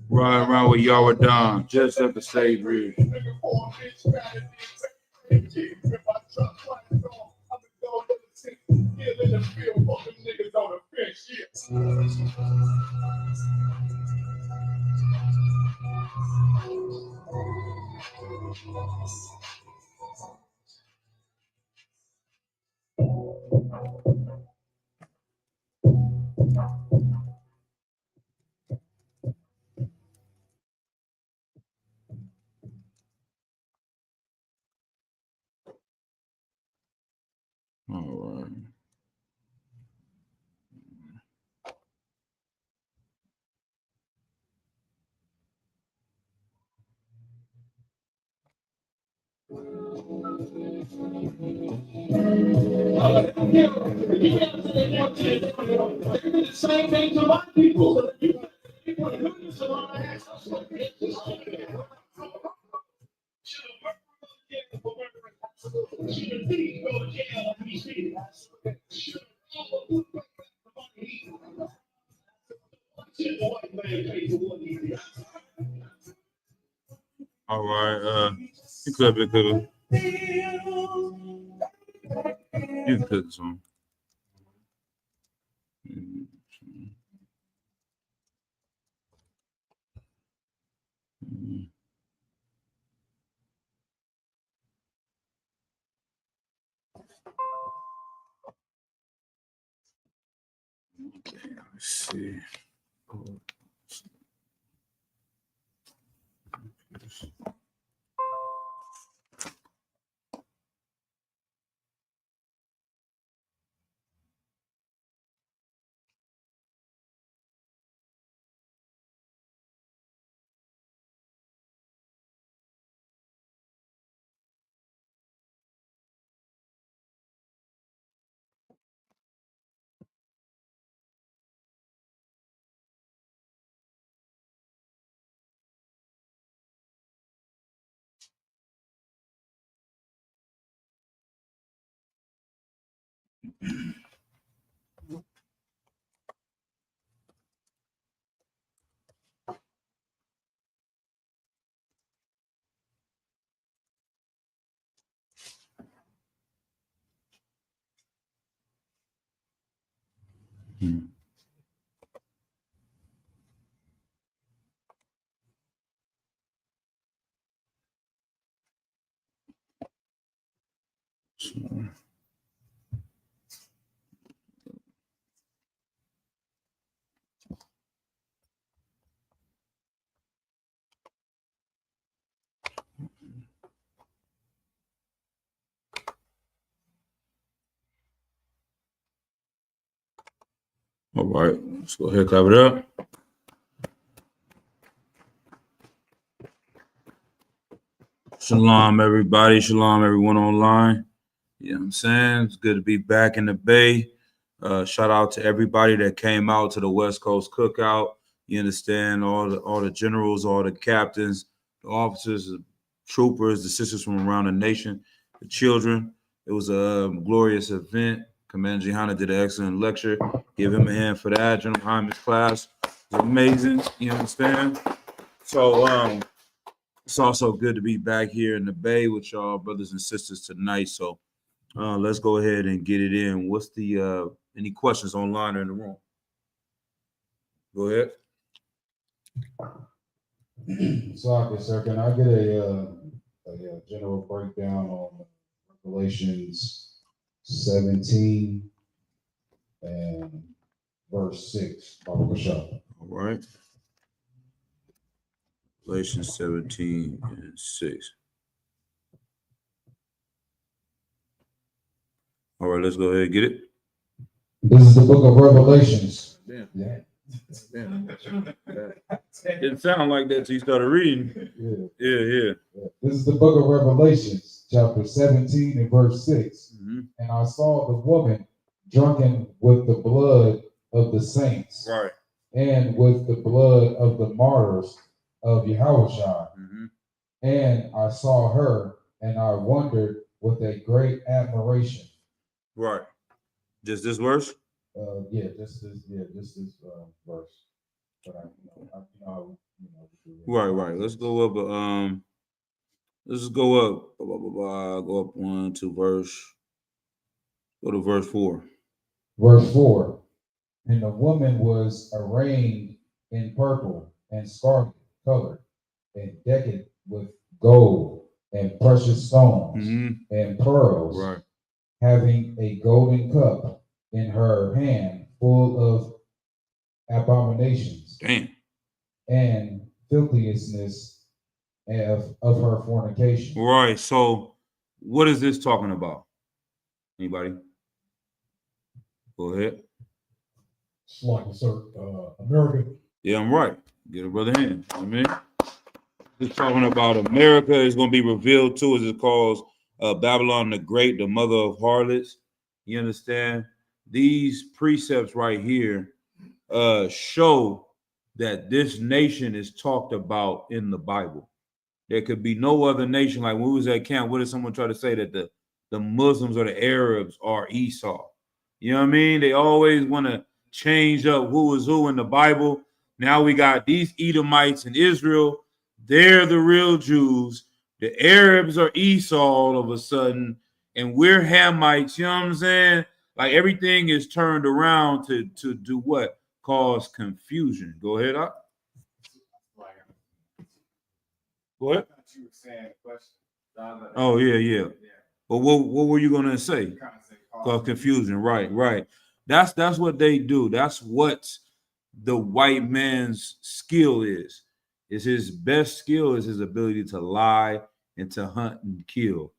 Running around with y'all were done just at the state bridge. All right. The same thing to my people. All right. You could be cool. You can cook some. Okay, let's see. All right, let's go ahead and clap it up. Shalom, everybody. Shalom, everyone online. You know what I'm saying? It's good to be back in the Bay. Shout out to everybody that came out to the West Coast Cookout. You understand, all the generals, all the captains, the officers, the troopers, the sisters from around the nation, the children. It was a glorious event. Commander Gihanna did an excellent lecture. Give him a hand for that. General Hyman's class was amazing. You understand? So it's also good to be back here in the Bay with y'all brothers and sisters tonight. So let's go ahead and get it in. What's the any questions online or in the room? Go ahead. So, sir, can I get a general breakdown on Revelations 17 and verse 6? All right. Revelation 17 and 6. All right, let's go ahead and get it. This is the book of Revelations. Yeah. Didn't sound like that till you started reading. Yeah. This is the book of Revelations, chapter 17 and verse 6. Mm-hmm. And I saw the woman drunken with the blood of the saints, Right. and with the blood of the martyrs of Yahushua. Mm-hmm. And I saw her, and I wondered with a great admiration. Right. Just this verse? Just this verse. But Right. Let's go up. Let's go up. Go up 1, 2 verse. Go to verse 4. Verse 4. And the woman was arrayed in purple and scarlet colored, and decked with gold and precious stones and pearls, right, having a golden cup in her hand full of abominations. Damn. And filthiness of her fornication. Right. So what is this talking about? Anybody? Go ahead. It's like America. Yeah, I'm right. Get a brother hand. I mean, it's talking about America is going to be revealed to us. It calls Babylon the Great, the mother of harlots. You understand? These precepts right here show that this nation is talked about in the Bible. There could be no other nation. Like when we was at camp, what did someone try to say? That the Muslims or the Arabs are Esau. You know what I mean? They always want to change up who is who in the Bible. Now we got these Edomites in Israel. They're the real Jews. The Arabs are Esau all of a sudden. And we're Hamites. You know what I'm saying? Like everything is turned around to do what? Cause confusion. Go ahead, up. Go ahead. Oh, yeah. But what were you gonna say? Cause confusion. Right. That's what they do. That's what the white man's skill is. His best skill is his ability to lie and to hunt and kill.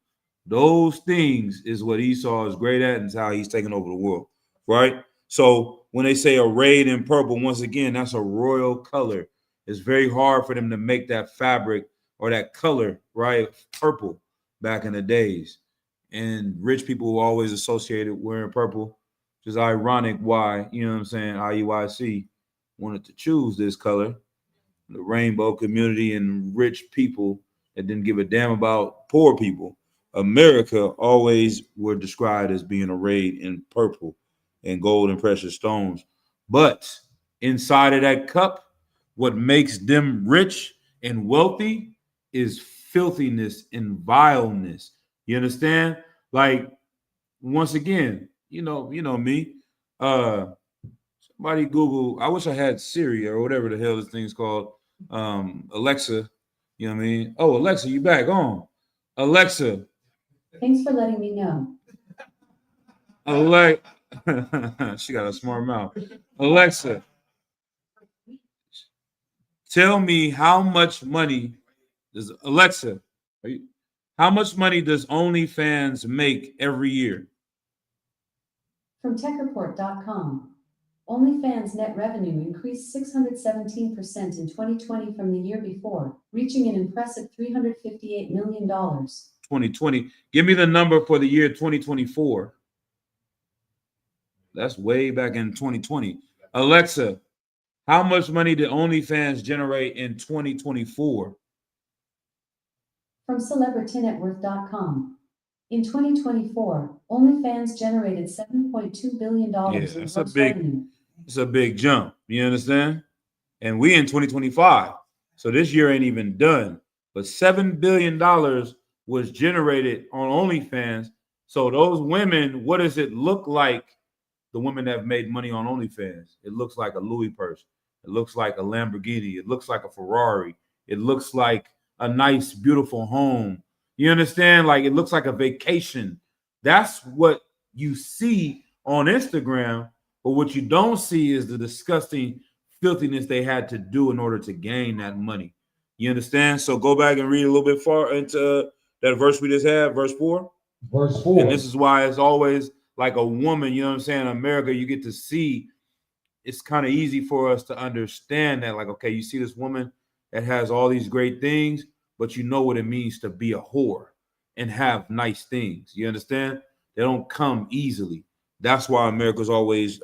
Those things is what Esau is great at, and it's how he's taking over the world, right? So when they say arrayed in purple, once again, that's a royal color. It's very hard for them to make that fabric or that color, right? Purple back in the days. And rich people were always associated wearing purple, which is ironic why, you know what I'm saying, IUIC wanted to choose this color. The rainbow community and rich people that didn't give a damn about poor people. America always were described as being arrayed in purple and gold and precious stones. But inside of that cup, what makes them rich and wealthy is filthiness and vileness. You understand? Like, once again, you know me. Somebody Google, I wish I had Siri or whatever the hell this thing's called. Alexa, you know what I mean? Oh, Alexa, you back on. Alexa. Thanks for letting me know. She got a smart mouth. Alexa, tell me how much money does how much money does OnlyFans make every year? From techreport.com. OnlyFans net revenue increased 617% in 2020 from the year before, reaching an impressive $358 million. 2020. Give me the number for the year 2024. That's way back in 2020. Alexa, how much money did OnlyFans generate in 2024? From CelebrityNetWorth.com. In 2024, OnlyFans generated $7.2 billion Yeah, in that's a gross big- revenue. It's a big jump. You understand? And we in 2025. So this year ain't even done. But $7 billion was generated on OnlyFans. So those women, what does it look like? The women that have made money on OnlyFans. It looks like a Louis purse. It looks like a Lamborghini. It looks like a Ferrari. It looks like a nice, beautiful home. You understand? Like it looks like a vacation. That's what you see on Instagram. But what you don't see is the disgusting filthiness they had to do in order to gain that money. You understand? So go back and read a little bit far into that verse we just had, verse 4. Verse 4. And this is why it's always like a woman, you know what I'm saying? In America, you get to see, it's kind of easy for us to understand that, like, okay, you see this woman that has all these great things, but you know what it means to be a whore and have nice things. You understand? They don't come easily. That's why America's always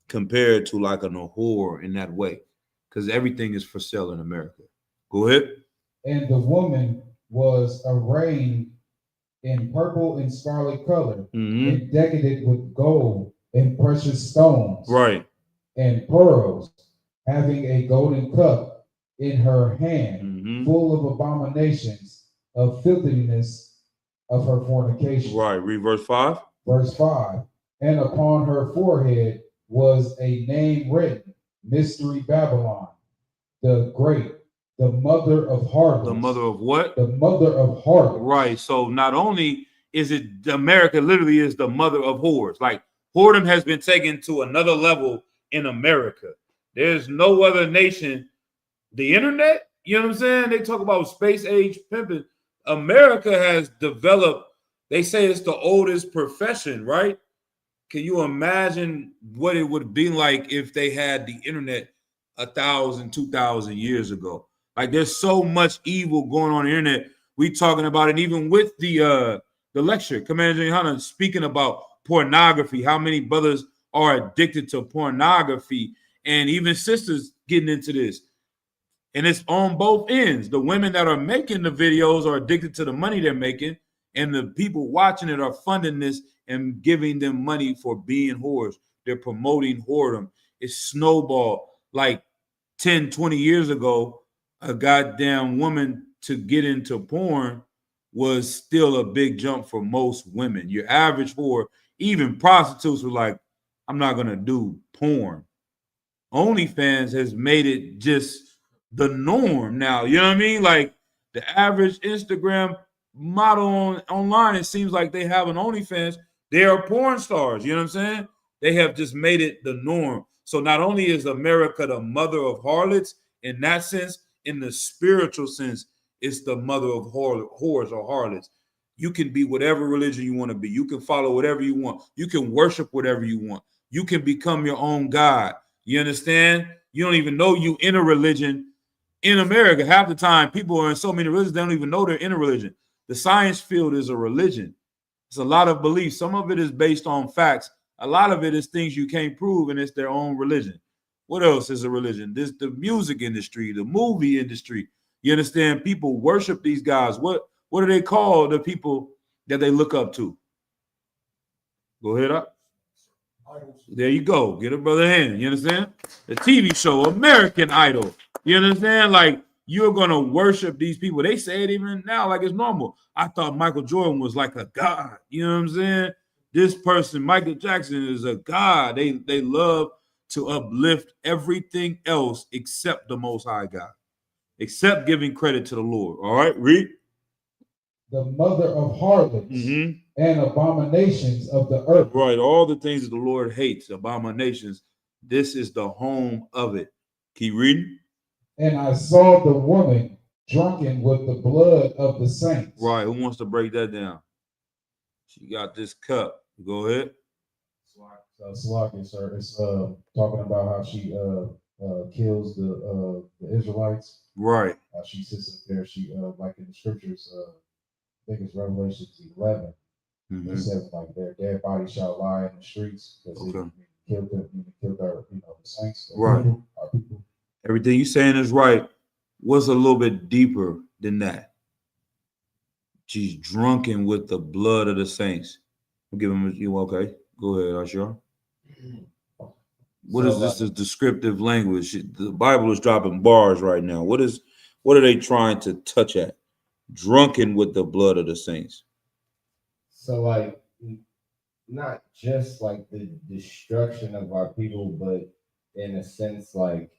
compared to like a whore in that way, because everything is for sale in America. Go ahead. And the woman was arrayed in purple and scarlet color, Mhm. and decorated with gold and precious stones, Right. and pearls, having a golden cup in her hand, Mhm. full of abominations of filthiness of her fornication. Right. Read verse 5. Verse 5. And upon her forehead was a name written, Mystery Babylon, the Great, the mother of harlots. The mother of what? The mother of harlots. Right. So not only is it America literally is the mother of whores. Like whoredom has been taken to another level in America. There's no other nation. The internet, you know what I'm saying? They talk about space age pimping. America has developed, they say it's the oldest profession, right? Can you imagine what it would be like if they had the internet 1,000, 2,000 years ago? Like there's so much evil going on the internet. We talking about it, even with the lecture, Commander Jane Hunter speaking about pornography, how many brothers are addicted to pornography, and even sisters getting into this. And it's on both ends. The women that are making the videos are addicted to the money they're making, and the people watching it are funding this and giving them money for being whores. They're promoting whoredom. It's snowball. Like 10, 20 years ago, a goddamn woman to get into porn was still a big jump for most women. Your average whore, even prostitutes were like, I'm not going to do porn. OnlyFans has made it just the norm now. You know what I mean? Like the average Instagram model online, it seems like they have an OnlyFans. They are porn stars. You know what I'm saying? They have just made it the norm. So not only is America the mother of harlots in that sense, in the spiritual sense, it's the mother of whores or harlots. You can be whatever religion you want to be. You can follow whatever you want. You can worship whatever you want. You can become your own God. You understand? You don't even know you in a religion in America. Half the time, people are in so many religions, they don't even know they're in a religion. The science field is a religion. It's a lot of beliefs. Some of it is based on facts. A lot of it is things you can't prove, and it's their own religion. What else is a religion? This the music industry, the movie industry. You understand? People worship these guys. What do they call the people that they look up to? Go ahead up. There you go. Get a brother hand. You understand? The TV show, American Idol. You understand? Like you're gonna worship these people. They say it even now, like it's normal. I thought Michael Jordan was like a god. You know what I'm saying? This person, Michael Jackson, is a god. They love to uplift everything else except the Most High God, except giving credit to the Lord. All right, read. The mother of harlots and abominations of the earth. Right, all the things that the Lord hates, abominations. This is the home of it. Keep reading. And I saw the woman drunken with the blood of the saints. Right, who wants to break that down? She got this cup. Go ahead. Salaki, sir. It's talking about how she kills the Israelites. Right. She sits up there. She like in the scriptures. I think it's Revelations 11. It Mhm. says like their dead body shall lie in the streets because Okay. they killed their, the saints, the Right. people, our people. Everything you saying is right. What's a little bit deeper than that? She's drunken with the blood of the saints. I'll give him you okay. Go ahead, Ashar. What So, is this? Is descriptive language? The Bible is dropping bars right now. What are they trying to touch at? Drunken with the blood of the saints. So like not just like the destruction of our people, but in a sense like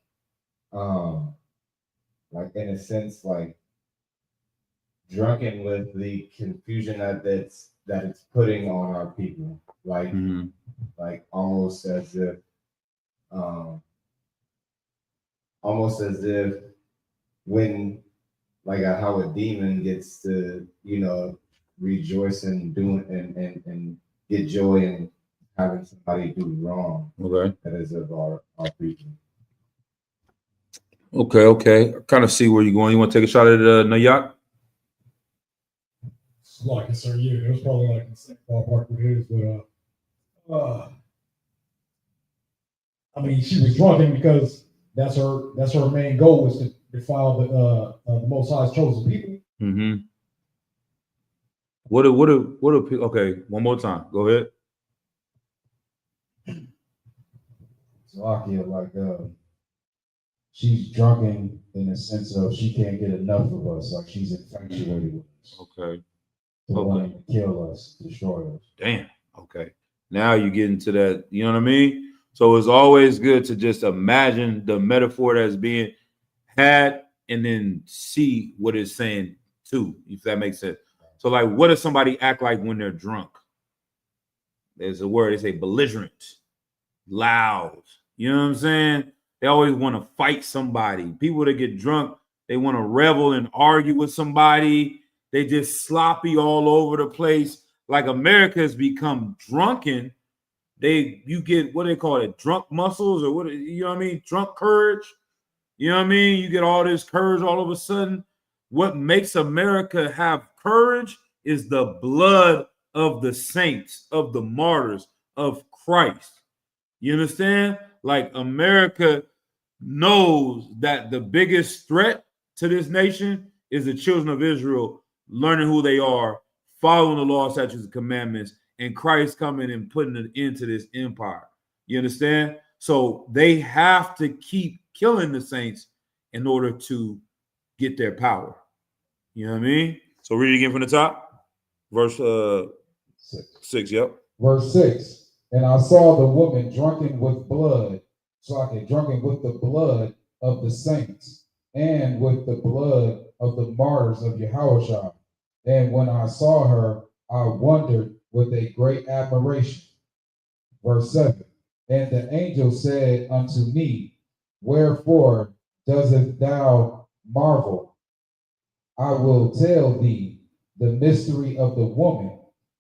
in a sense like drunken with the confusion that it's putting on our people. Like Mhm. like almost as if when like how a demon gets to, rejoice and doing and get joy in having somebody do wrong. Okay. That is of our people. Okay. I kind of see where you're going. You want to take a shot at Nayat? Like, sir, yeah, it was probably like the same ballpark with his, but I mean, she was drunken because that's her main goal was to defile the Most High's chosen people. Mm-hmm. What are okay, one more time. Go ahead. Slovakia, like she's drunken in the sense of she can't get enough of us, like she's infatuated with us, Okay. wanting to kill us, destroy us. Damn. Okay. Now you get into that, you know what I mean? So it's always good to just imagine the metaphor that's being had and then see what it's saying too, if that makes sense. So, like, what does somebody act like when they're drunk? There's a word, they say belligerent, loud. You know what I'm saying? They always want to fight somebody. People that get drunk, they want to revel and argue with somebody. They just sloppy all over the place. Like America has become drunken. You get what they call it, drunk muscles, or what, you know what I mean? Drunk courage. You know what I mean? You get all this courage all of a sudden. What makes America have courage is the blood of the saints, of the martyrs, of Christ. You understand? Like America knows that the biggest threat to this nation is the children of Israel learning who they are, following the law, statutes, and commandments, and Christ coming and putting an end to this empire. You understand? So they have to keep killing the saints in order to get their power. You know what I mean? So read it again from the top. Verse 6, yep. Verse 6. And I saw the woman drunken with blood, drunken with the blood of the saints, and with the blood of the martyrs of Yahushua. And when I saw her, I wondered with a great admiration. Verse 7. And the angel said unto me, wherefore doesn't thou marvel? I will tell thee the mystery of the woman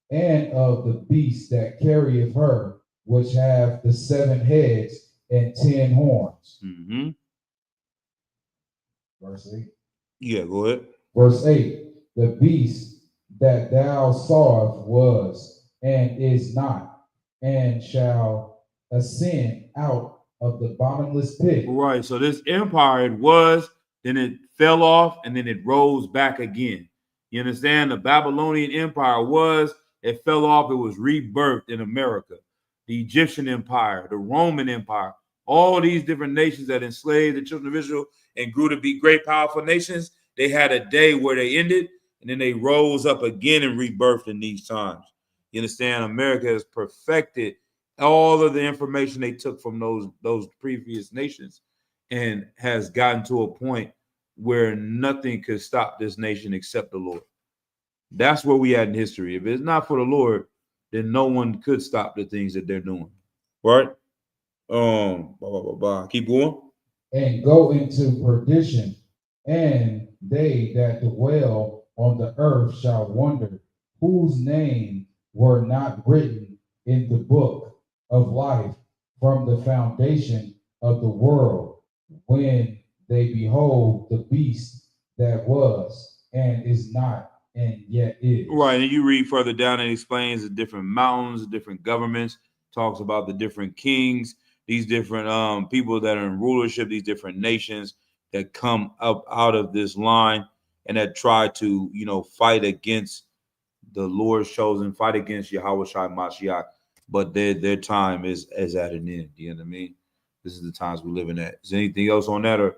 and of the beast that carrieth her, which have the 7 heads and 10 horns. Mm-hmm. Verse 8. Yeah, go ahead. Verse 8. The beast that thou sawest was and is not, and shall ascend out of the bottomless pit. Right. So this empire, it was, then it fell off, and then it rose back again. You understand? The Babylonian Empire was, it fell off, it was rebirthed in America. The Egyptian Empire, the Roman Empire, all these different nations that enslaved the children of Israel and grew to be great, powerful nations, they had a day where they ended, and then they rose up again and rebirthed in these times. You understand? America has perfected all of the information they took from those previous nations and has gotten to a point where nothing could stop this nation except the Lord. That's where we at in history. If it's not for the Lord, then no one could stop the things that they're doing. Right? Keep going. And go into perdition, and they that dwell on the earth shall wonder, whose name were not written in the book of life from the foundation of the world, when they behold the beast that was and is not, and yet is. Right, and you read further down, it explains the different mountains, the different governments, talks about the different kings, these different people that are in rulership, these different nations that come up out of this line and that try to, fight against the Lord's chosen, fight against Yahweh Shai Mashiach, but their time is at an end. You know what I mean? This is the times we live in at. Is there anything else on that? Or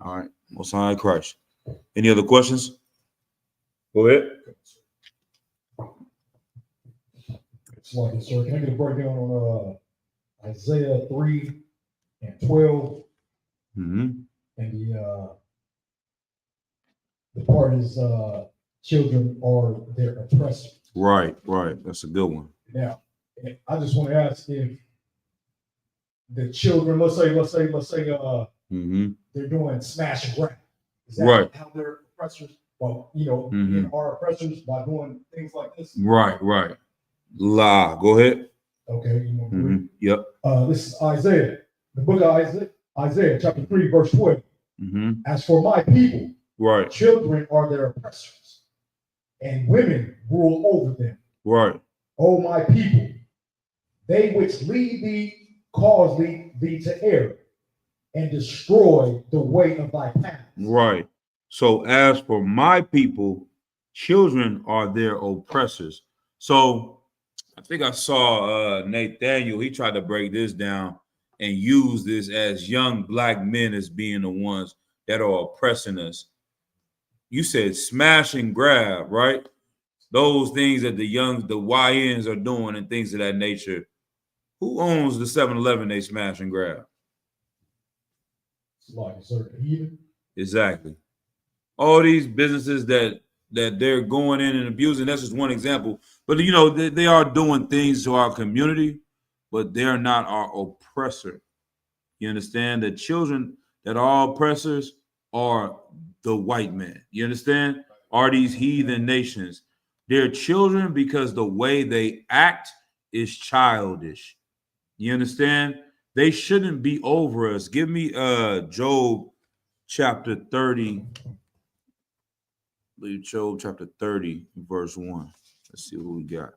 all right, Most High Christ. Any other questions? Go ahead. It's like it, sir. Can I get a breakdown on Isaiah 3 and 12? Mm-hmm. And the part is children are their oppressors. Right. That's a good one. Now, I just want to ask if the children, let's say, Mm-hmm. they're doing smash and grab. Is that Right. how they're oppressors? Well, Mhm. are oppressors by doing things like this. Right. La. Go ahead. Okay, you want to read? Mm-hmm. Yep. This is Isaiah, the book of Isaiah, chapter 3, verse 12. Mm-hmm. As for my people, Right. children are their oppressors, and women rule over them. Right. O my people, they which lead thee cause thee to err, and destroy the way of thy paths. Right. So as for my people, children are their oppressors. So I think I saw Nathaniel, he tried to break this down and use this as young black men as being the ones that are oppressing us. You said smash and grab, right? Those things that the YNs are doing and things of that nature. Who owns the 7-Eleven they smash and grab? It's like, sir, heathen. Exactly. All these businesses that they're going in and abusing, that's just one example. But they are doing things to our community, but they're not our oppressor. You understand? The children that are oppressors are the white man. You understand? Are these heathen nations. They're children because the way they act is childish. You understand? They shouldn't be over us. Give me Job chapter 30. Job chapter 30, verse 1. Let's see what we got.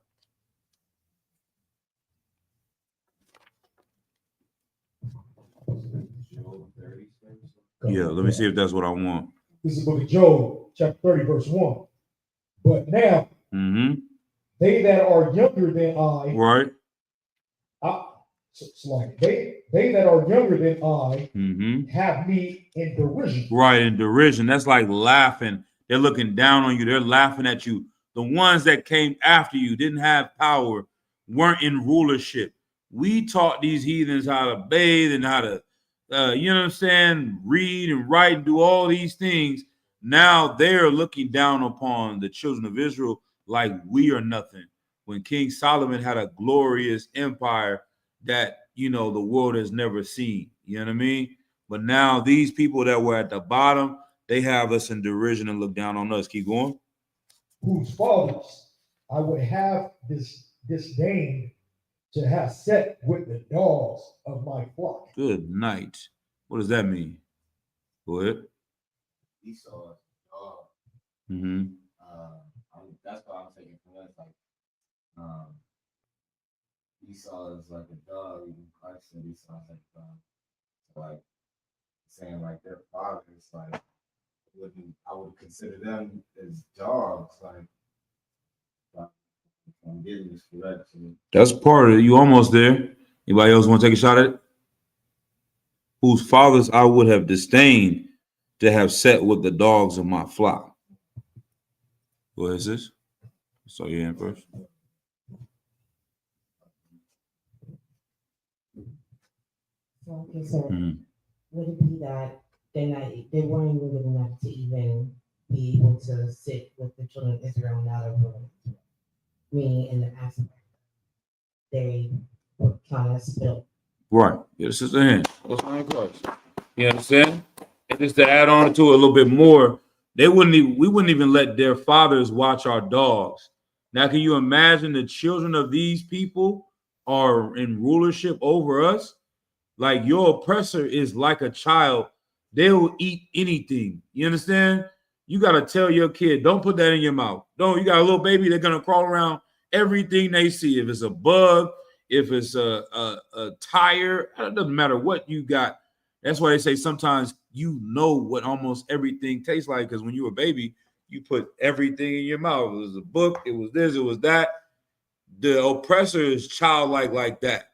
Yeah, let me see if that's what I want. This is the book of Job, chapter 30, verse 1. But now, Mm-hmm. they that are younger than I, Right. it's like they that are younger than I Mm-hmm. have me in derision. Right, in derision. That's like laughing. They're looking down on you. They're laughing at you. The ones that came after you didn't have power, weren't in rulership. We taught these heathens how to bathe and how to, read and write and do all these things. Now they're looking down upon the children of Israel like we are nothing. When King Solomon had a glorious empire that, the world has never seen. You know what I mean? But now these people that were at the bottom, they have us in derision and look down on us. Keep going. Whose fathers I would have disdained to have set with the dogs of my flock. Good night. What does that mean? Go ahead. Esau is a dog. Mm-hmm. That's why I'm taking from that. Like, Esau is like a dog. Even Christ said Esau is like a dog. So, like, saying like their fathers, like, I would consider them as dogs. Like I'm getting this correct. So, That's part of it. You almost there. Anybody else want to take a shot at it? Whose fathers I would have disdained to have set with the dogs of my flock. Go ahead, sis. So you in first. So, okay, so Mhm. would it be that they weren't even good enough to even be able to sit with the children of Israel now they're willing to? Meaning in the aspect they were kind of spilled. Right. Yeah, this is the hand. You understand? And just to add on to it a little bit more, we wouldn't even let their fathers watch our dogs. Now, can you imagine the children of these people are in rulership over us? Like your oppressor is like a child. They'll eat anything. You understand? You got to tell your kid, don't put that in your mouth. Don't. You got a little baby, they're going to crawl around everything they see. If it's a bug, if it's a tire, it doesn't matter what you got. That's why they say sometimes you know what almost everything tastes like, because when you were a baby, you put everything in your mouth. It was a book, it was this, it was that. The oppressor is childlike like that.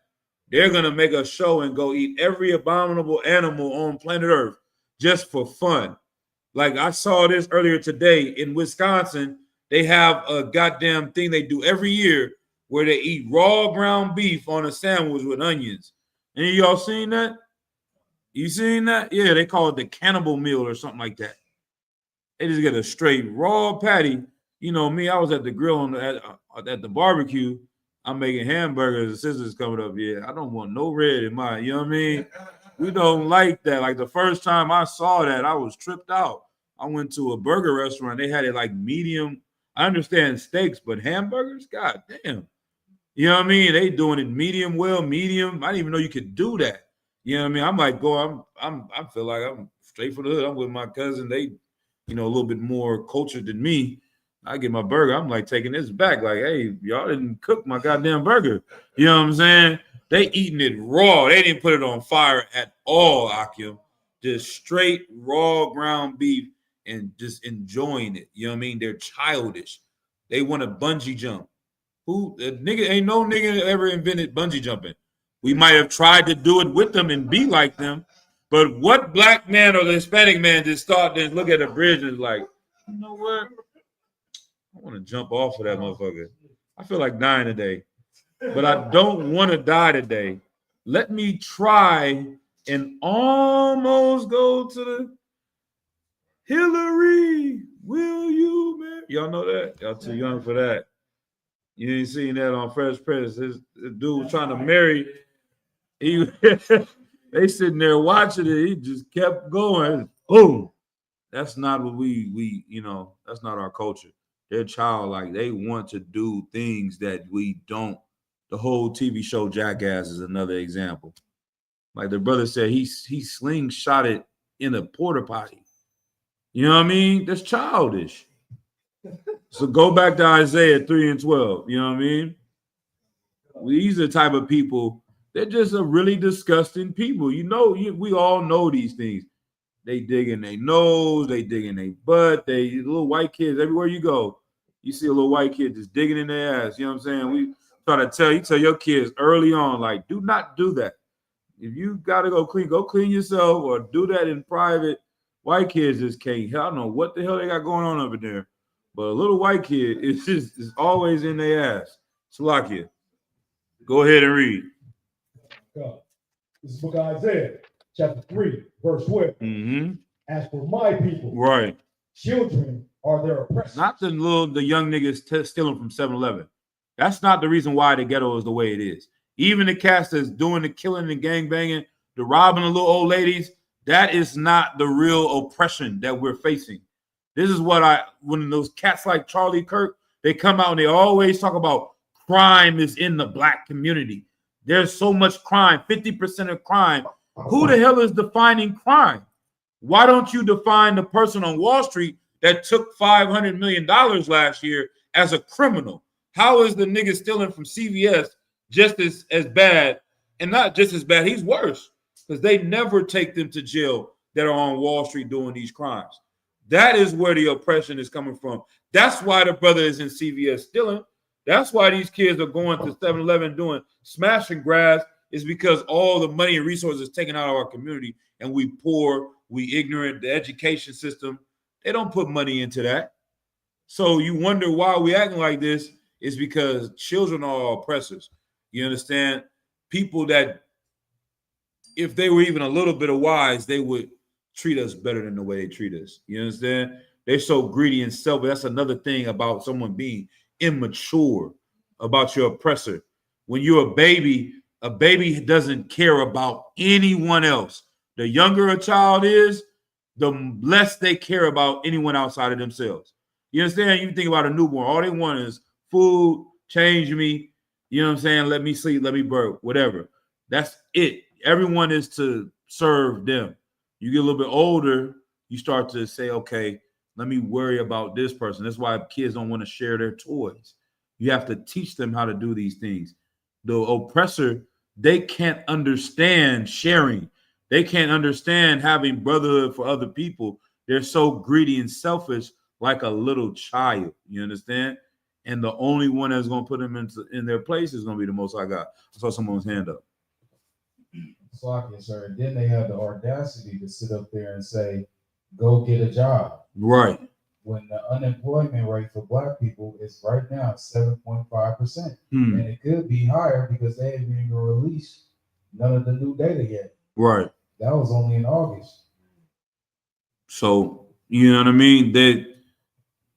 They're going to make a show and go eat every abominable animal on planet Earth just for fun. Like I saw this earlier today in Wisconsin. They have a goddamn thing they do every year where they eat raw ground beef on a sandwich with onions. Any of y'all seen that? You seen that? Yeah, they call it the cannibal meal or something like that. They just get a straight raw patty. You know me, I was at the grill at the barbecue. I'm making hamburgers. The sister's coming up. Yeah, I don't want no red in mine. You know what I mean? We don't like that. Like the first time I saw that, I was tripped out. I went to a burger restaurant. They had it like medium. I understand steaks, but hamburgers? God damn. You know what I mean? They doing it medium well, medium. I didn't even know you could do that. You know what I mean? I'm like, I feel like I'm straight for the hood. I'm with my cousin. They, a little bit more cultured than me. I get my burger. I'm like taking this back. Like, hey, y'all didn't cook my goddamn burger. You know what I'm saying? They eating it raw. They didn't put it on fire at all, Akim. Just straight raw ground beef and just enjoying it. You know what I mean? They're childish. They want to bungee jump. Ain't no nigga ever invented bungee jumping. We might have tried to do it with them and be like them, but what black man or the Hispanic man just thought and look at a bridge and is like, you know what? I want to jump off of that motherfucker. I feel like dying today, but I don't want to die today. Let me try and almost go to the Hillary. Will you marry? Y'all know that? Y'all too young for that. You ain't seen that on Fresh Prince. This dude was trying to marry. They sitting there watching it. He just kept going. Boom. That's not what we that's not our culture. They're childlike. They want to do things that we don't. The whole TV show Jackass is another example. Like the brother said, he slingshotted in a porta potty. You know what I mean? That's childish. So go back to Isaiah 3:12. You know what I mean? These are the type of people. They're just a really disgusting people. We all know these things. They dig in their nose, they dig in their butt. They little white kids everywhere you go. You see a little white kid just digging in their ass. You know what I'm saying? We try to tell your kids early on, like, do not do that. If you gotta go clean yourself or do that in private. White kids just can't. I don't know what the hell they got going on over there. But a little white kid is always in their ass. Salakia. Go ahead and read. God. This is book of Isaiah, chapter 3, verse 12. Mm-hmm. As for my people, Right. children are their oppressors. Not the young niggas stealing from 7-Eleven. That's not the reason why the ghetto is the way it is. Even the cats that's doing the killing and gang banging, the robbing of little old ladies, that is not the real oppression that we're facing. This is when those cats like Charlie Kirk, they come out and they always talk about crime is in the black community. There's so much crime, 50% of crime. Who the hell is defining crime? Why don't you define the person on Wall Street that took $500 million last year as a criminal? How is the nigga stealing from CVS just as bad? And not just as bad, he's worse. Because they never take them to jail that are on Wall Street doing these crimes. That is where the oppression is coming from. That's why the brother is in CVS stealing. That's why these kids are going to 7-Eleven doing smash and grabs, is because all the money and resources taken out of our community, and we poor, we ignorant, the education system, they don't put money into that. So you wonder why we acting like this is because children are oppressors. You understand? People that, if they were even a little bit of wise, they would treat us better than the way they treat us. You understand? They're so greedy and selfish. That's another thing about someone being immature, about your oppressor. When you're a baby doesn't care about anyone else. The younger a child is, the less they care about anyone outside of themselves. You understand? You think about a newborn, all they want is food, change me, you know what I'm saying? Let me sleep, let me burp, whatever. That's it. Everyone is to serve them. You get a little bit older, you start to say, okay, let me worry about this person. That's why kids don't want to share their toys. You have to teach them how to do these things. The oppressor, they can't understand sharing. They can't understand having brotherhood for other people. They're so greedy and selfish, like a little child. You understand? And the only one that's going to put them in their place is going to be the Most High God. I saw someone's hand up. Slocky, sir. And then they have the audacity to sit up there and say, go get a job. Right. When the unemployment rate for Black people is right now 7.5%. And it could be higher because they haven't even released none of the new data yet. Right. That was only in August. So, you know what I mean? That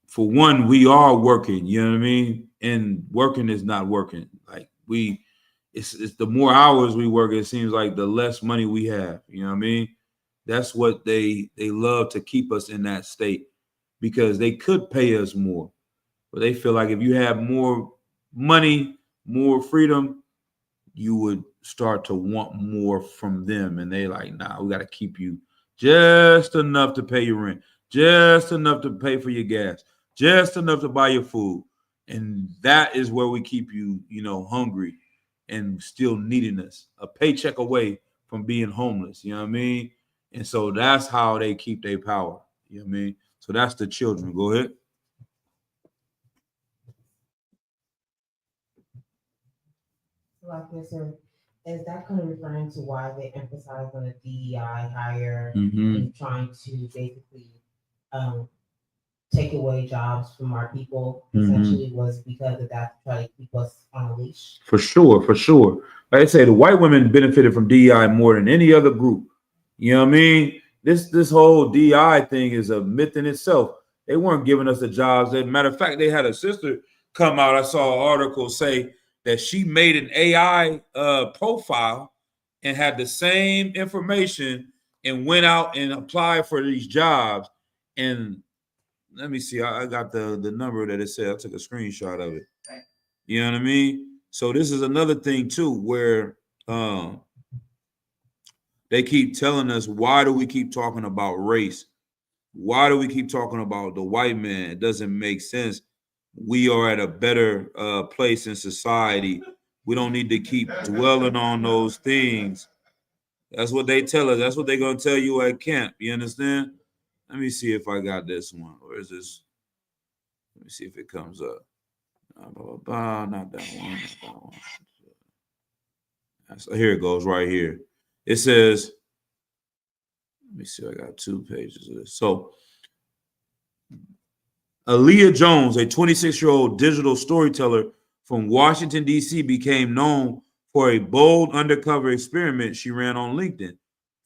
for one, we are working, you know what I mean? And working is not working. Like it's the more hours we work, it seems like the less money we have. You know what I mean? That's what they love to keep us in that state because they could pay us more. But they feel like if you have more money, more freedom, you would start to want more from them. And they like, nah, we got to keep you just enough to pay your rent, just enough to pay for your gas, just enough to buy your food. And that is where we keep you, hungry and still needing us, a paycheck away from being homeless. You know what I mean? And so that's how they keep their power. You know what I mean? So that's the children. Go ahead. Like I said, is that kind of referring to why they emphasize on the DEI hire Mm-hmm. and trying to basically take away jobs from our people? Essentially, was because of that to try to keep us on a leash. For sure. Like I say, the white women benefited from DEI more than any other group. You know what I mean? This whole DEI thing is a myth in itself. They weren't giving us the jobs. As a matter of fact, they had a sister come out. I saw an article say that she made an AI profile and had the same information and went out and applied for these jobs. And let me see, I got the number that it said. I took a screenshot of it. You know what I mean? So this is another thing too, where they keep telling us, why do we keep talking about race? Why do we keep talking about the white man? It doesn't make sense. We are at a better place in society. We don't need to keep dwelling on those things. That's what they tell us. That's what they're going to tell you at camp. You understand? Let me see if I got this one. Where is this? Let me see if it comes up. Not that one. Not that one. So here it goes right here. It says, let me see, I got 2 pages of this. So Aaliyah Jones, a 26-year-old digital storyteller from Washington, D.C., became known for a bold undercover experiment she ran on LinkedIn.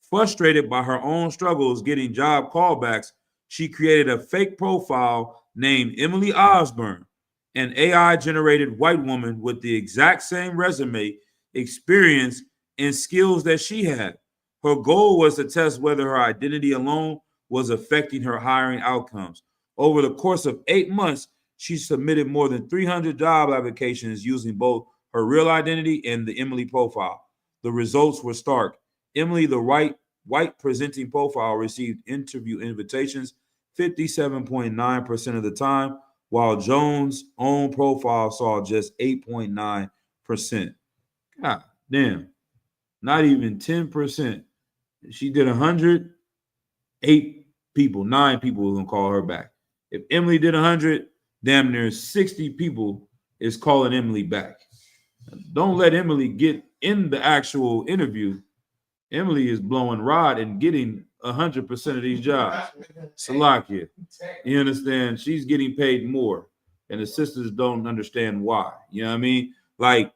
Frustrated by her own struggles getting job callbacks, she created a fake profile named Emily Osborne, an AI-generated white woman with the exact same resume, experience, and skills that she had. Her goal was to test whether her identity alone was affecting her hiring outcomes. Over the course of 8 months, she submitted more than 300 job applications using both her real identity and the Emily profile. The results were stark. Emily, the white presenting profile, received interview invitations 57.9% of the time, while Jones' own profile saw just 8.9%. God damn, not even 10%. She did 100, 9 people were gonna call her back. If Emily did 100, damn near 60 people is calling Emily back. Don't let Emily get in the actual interview. Emily is blowing rod and getting 100% of these jobs. Salakia, you understand? She's getting paid more, and the sisters don't understand why. You know what I mean? Like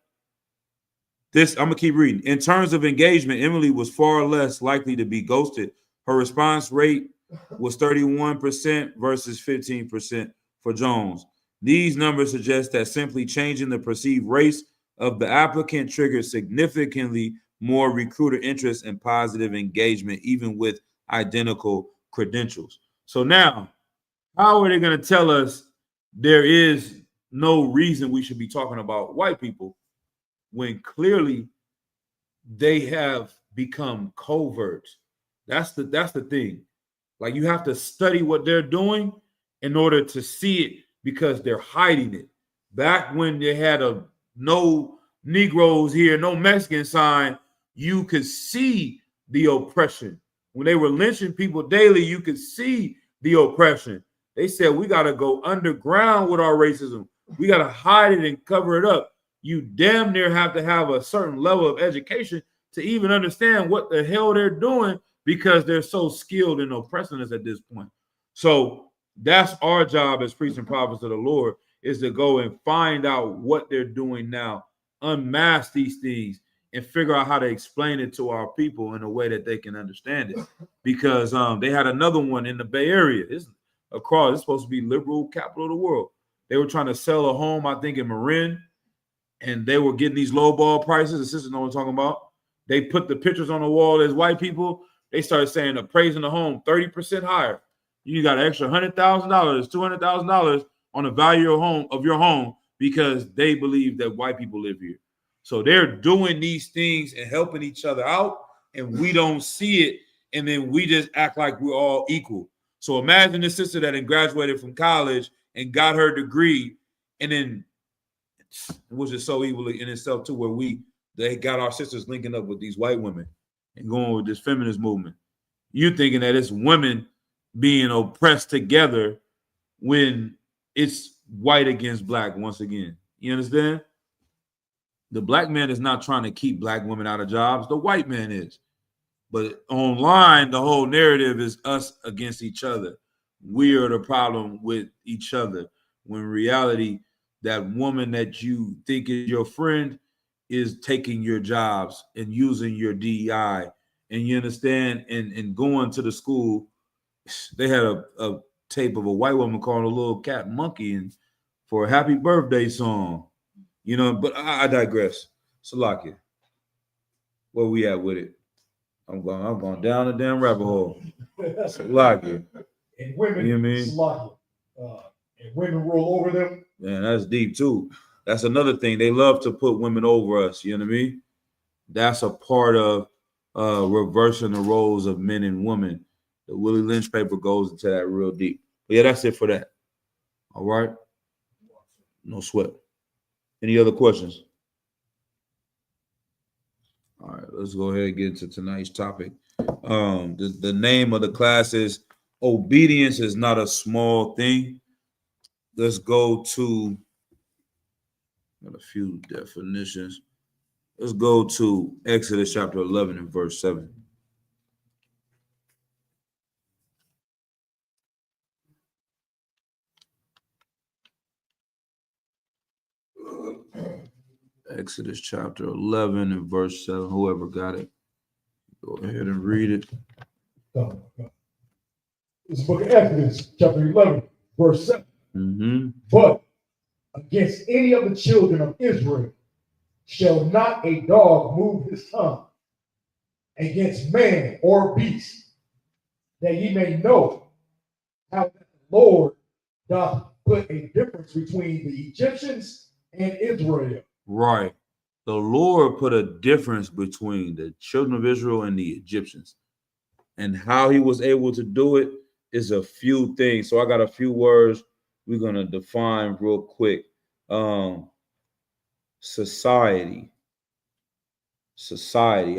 this, I'm gonna keep reading. In terms of engagement, Emily was far less likely to be ghosted. Her response rate was 31% versus 15% for Jones. These numbers suggest that simply changing the perceived race of the applicant triggered significantly more recruiter interest and positive engagement, even with identical credentials. So now, how are they going to tell us there is no reason we should be talking about white people when clearly they have become covert? That's the thing. Like, you have to study what they're doing, in order to see it because they're hiding it. Back when they had a no Negroes here, no Mexican sign, you could see the oppression. When they were lynching people daily, you could see the oppression. They said, we got to go underground with our racism. We got to hide it and cover it up. You damn near have to have a certain level of education to even understand what the hell they're doing because they're so skilled in oppressing us at this point. So that's our job as priests and prophets of the Lord, is to go and find out what they're doing now, unmask these things, and figure out how to explain it to our people in a way that they can understand it. Because they had another one in the Bay Area. It's supposed to be liberal capital of the world. They were trying to sell a home, I think, in Marin, and they were getting these low ball prices. The sisters know what I'm talking about. They put the pictures on the wall as white people. They started saying appraising the home 30% higher. You got an extra $100,000, $200,000 on the value of your home because they believe that white people live here. So they're doing these things and helping each other out, and we don't see it, and then we just act like we're all equal. So imagine this sister that had graduated from college and got her degree, and then it was just so evil in itself too, where they got our sisters linking up with these white women and going with this feminist movement. You thinking that it's women being oppressed together when it's white against black once again. You understand? The black man is not trying to keep black women out of jobs. The white man is. But online, the whole narrative is us against each other. We are the problem with each other. When in reality, that woman that you think is your friend is taking your jobs and using your DEI. And you understand? And going to the school, they had a tape of a white woman calling a little cat monkey and for a happy birthday song. You know, but I digress. Salakia, where we at with it? I'm going down the damn rabbit hole. Salakia. And women, You know what I mean? Salakia. And women rule over them. Man, that's deep too. That's another thing. They love to put women over us. You know what I mean? That's a part of reversing the roles of men and women. The Willie Lynch paper goes into that real deep. But yeah, that's it for that. All right. No sweat. Any other questions? All right, let's go ahead and get into tonight's topic. The name of the class is Obedience is Not a Small Thing. Let's go to got a few definitions. Let's go to Exodus chapter 11 and verse 7. Exodus chapter 11 and verse 7. Whoever got it, go ahead and read it. Come. It's the book of Exodus, chapter 11, verse 7. Mm-hmm. But against any of the children of Israel shall not a dog move his tongue against man or beast, that ye may know how the Lord doth put a difference between the Egyptians and Israel. Right. The Lord put a difference between the children of Israel and the Egyptians. And how he was able to do it is a few things. So I got a few words we're going to define real quick. Society.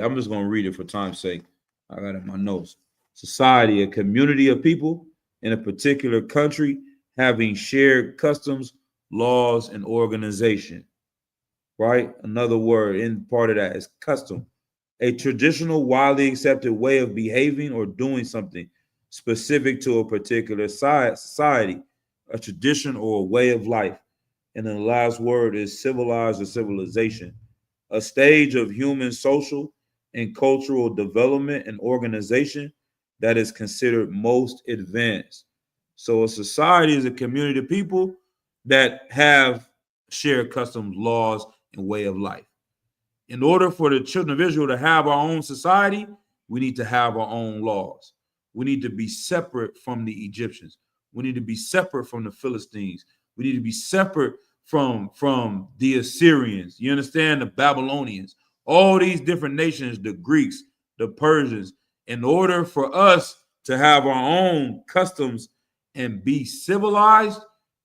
I'm just going to read it for time's sake. I got it in my notes. Society, a community of people in a particular country having shared customs, laws, and organization. Right? Another word in part of that is custom. A traditional, widely accepted way of behaving or doing something specific to a particular society, a tradition or a way of life. And then the last word is civilized or civilization, a stage of human social and cultural development and organization that is considered most advanced. So a society is a community of people that have shared customs, laws, and way of life. In order for the children of Israel to have our own society, we need to have our own laws. We need to be separate from the Egyptians. We need to be separate from the Philistines. We need to be separate from the Assyrians. You understand? The Babylonians, all these different nations, the Greeks, the Persians. In order for us to have our own customs and be civilized,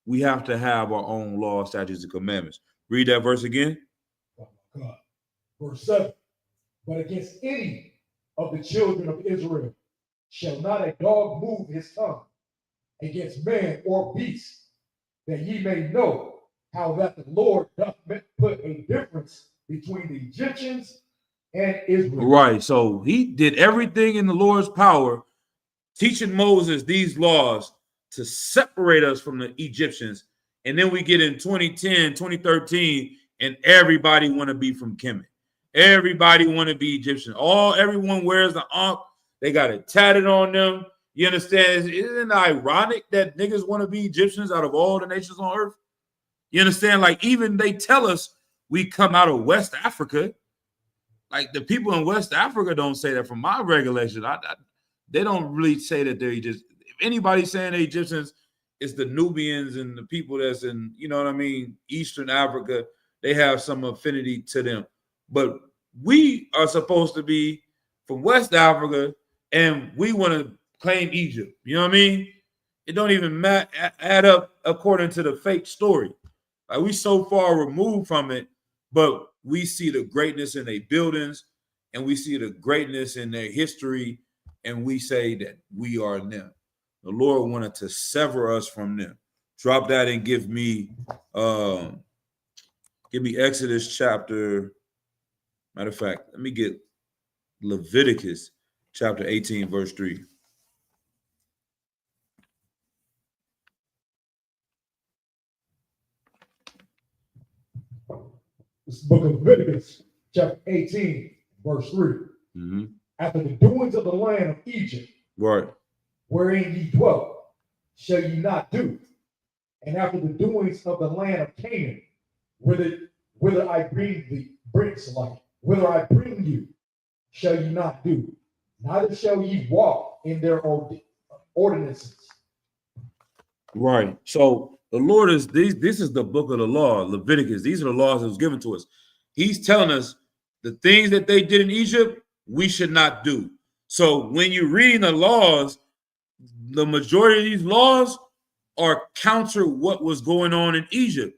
we have to have our own law, statutes, and commandments. Read that verse again. Oh my God. Verse 7. But against any of the children of Israel shall not a dog move his tongue against man or beast, that ye may know how that the Lord doth put a difference between the Egyptians and Israel. Right. So he did everything in the Lord's power, teaching Moses these laws to separate us from the Egyptians. And then we get in 2010, 2013, and everybody want to be from Kemet. Everybody want to be Egyptian. Everyone wears the ankh. They got it tatted on them. You understand? Isn't it ironic that niggas want to be Egyptians out of all the nations on earth? You understand? Like, even they tell us we come out of West Africa. Like, the people in West Africa don't say that from my regulation. They don't really say that they're just, if anybody's saying they're Egyptians, it's the Nubians and the people that's in, you know what I mean, Eastern Africa. They have some affinity to them. But we are supposed to be from West Africa, and we want to claim Egypt. You know what I mean? It don't even add up according to the fake story. Like, we so far removed from it, but we see the greatness in their buildings, and we see the greatness in their history, and we say that we are them. The Lord wanted to sever us from them. Drop that and give me Exodus chapter. Matter of fact, let me get Leviticus chapter 18, verse 3. This book of Leviticus, chapter 18, verse 3. Mm-hmm. After the doings of the land of Egypt, Right. wherein ye dwelt, shall ye not do. And after the doings of the land of Canaan, whither I bring you, shall ye not do. Neither shall ye walk in their ordinances. Right. So the Lord is this is the book of the law, Leviticus. These are the laws that was given to us. He's telling us the things that they did in Egypt, we should not do. So when you're reading the laws, the majority of these laws are counter what was going on in Egypt.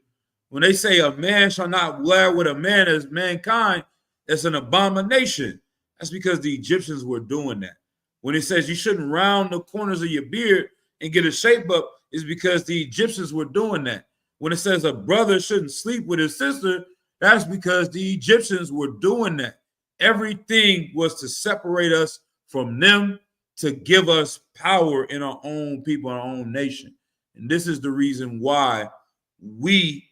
When they say a man shall not wear with a man as mankind, that's an abomination. That's because the Egyptians were doing that. When it says you shouldn't round the corners of your beard and get a shape up, is because the Egyptians were doing that. When it says a brother shouldn't sleep with his sister, that's because the Egyptians were doing that. Everything was to separate us from them, to give us power in our own people, our own nation. And this is the reason why we,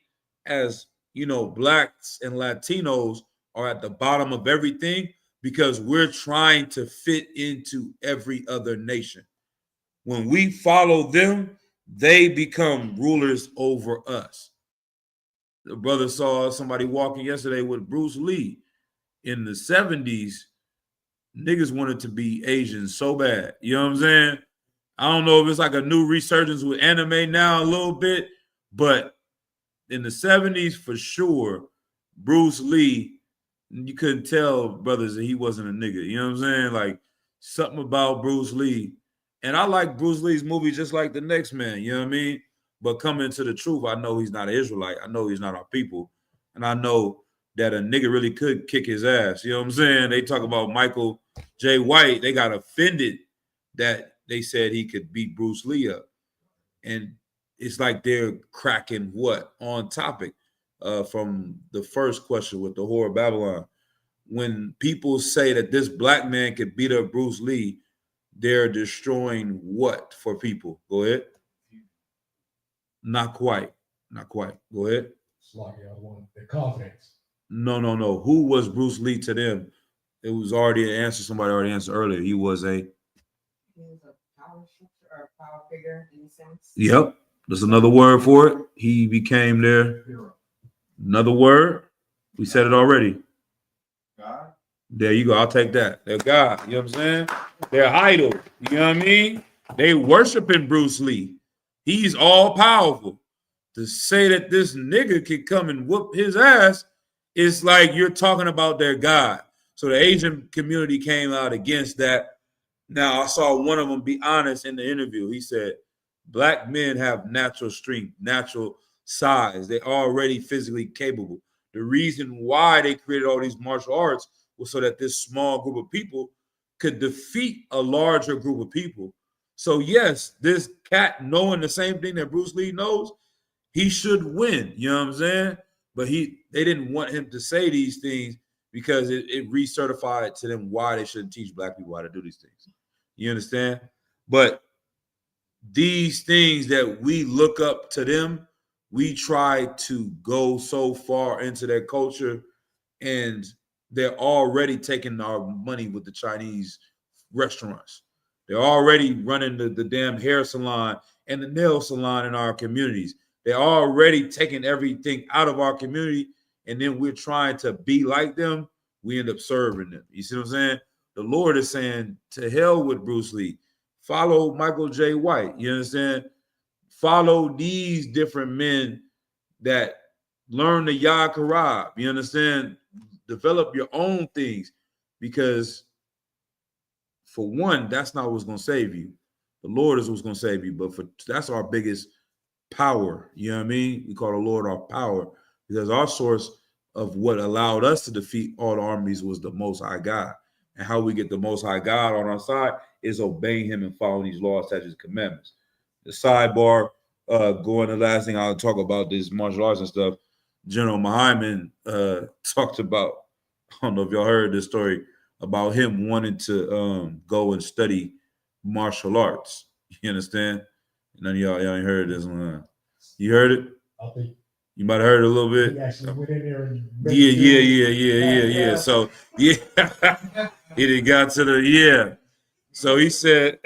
as blacks and Latinos, are at the bottom of everything, because we're trying to fit into every other nation. When we follow them, they become rulers over us. The brother saw somebody walking yesterday with Bruce Lee. In the 70s, niggas wanted to be Asian so bad. You know what I'm saying? I don't know if it's like a new resurgence with anime now a little bit, but in the 70s, for sure, Bruce Lee, you couldn't tell brothers that he wasn't a nigga. You know what I'm saying? Like, something about Bruce Lee. And I like Bruce Lee's movie just like the next man, you know what I mean? But coming to the truth, I know he's not an Israelite. I know he's not our people. And I know that a nigga really could kick his ass. You know what I'm saying? They talk about Michael J. White. They got offended that they said he could beat Bruce Lee up. And it's like they're cracking what? On topic from the first question with the Whore of Babylon. When people say that this black man could beat up Bruce Lee, they're destroying what for people? Go ahead. Not quite. Not quite. Go ahead. It's like the confidence. No. Who was Bruce Lee to them? It was already an answer. Somebody already answered earlier. He was a Power structure or power figure in a sense. Yep. There's another word for it. He became their another word. We said it already. God. There you go. I'll take that. They're God. You know what I'm saying? They're idol. You know what I mean? They worshiping Bruce Lee. He's all powerful. To say that this nigga could come and whoop his ass, it's like you're talking about their God. So the Asian community came out against that. Now, I saw one of them be honest in the interview. He said, Black men have natural strength, natural size. They're already physically capable. The reason why they created all these martial arts was so that this small group of people could defeat a larger group of people. So yes, this cat knowing the same thing that Bruce Lee knows, he should win. You know what I'm saying? But they didn't want him to say these things because it recertified to them why they shouldn't teach Black people how to do these things. You understand? But these things that we look up to them, we try to go so far into their culture, and they're already taking our money with the Chinese restaurants. They're already running the damn hair salon and the nail salon in our communities. They're already taking everything out of our community, and then we're trying to be like them. We end up serving them. You see what I'm saying? The Lord is saying, to hell with Bruce Lee. Follow Michael J. White. You understand? Follow these different men that learn the Yah Karab. You understand? Develop your own things, because for one, that's not what's going to save you. The Lord is what's going to save you. But that's our biggest power. You know what I mean? We call the Lord our power, because our source of what allowed us to defeat all the armies was the Most High God. And how we get the Most High God on our side is obeying him and following these laws, statutes, and commandments. The sidebar, going the last thing I'll talk about this martial arts and stuff. General Muhammad talked about, I don't know if y'all heard this story, about him wanting to go and study martial arts. You understand? None of y'all ain't heard this one. You heard it? I think You might have heard it a little bit. he actually went in there and Yeah. So yeah, he got to the So he said,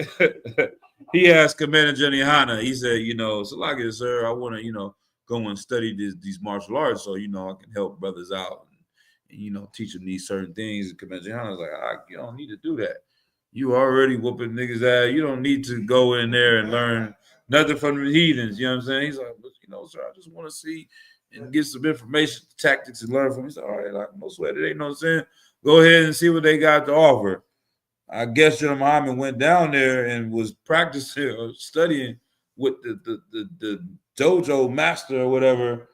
he asked Commander Jenny Hanna, he said, so like it, sir, I want to, go and study these martial arts so, I can help brothers out and teach them these certain things. And Commander Jenny Hanna was like, you don't need to do that. You already whooping niggas' ass. You don't need to go in there and learn nothing from the heathens. You know what I'm saying? He's like, sir, I just want to see and get some information, tactics, and learn from him. He said, all right, like no sweat, it ain't no sin. Go ahead and see what they got to offer. I guess General Muhammad went down there and was practicing or studying with the dojo master or whatever.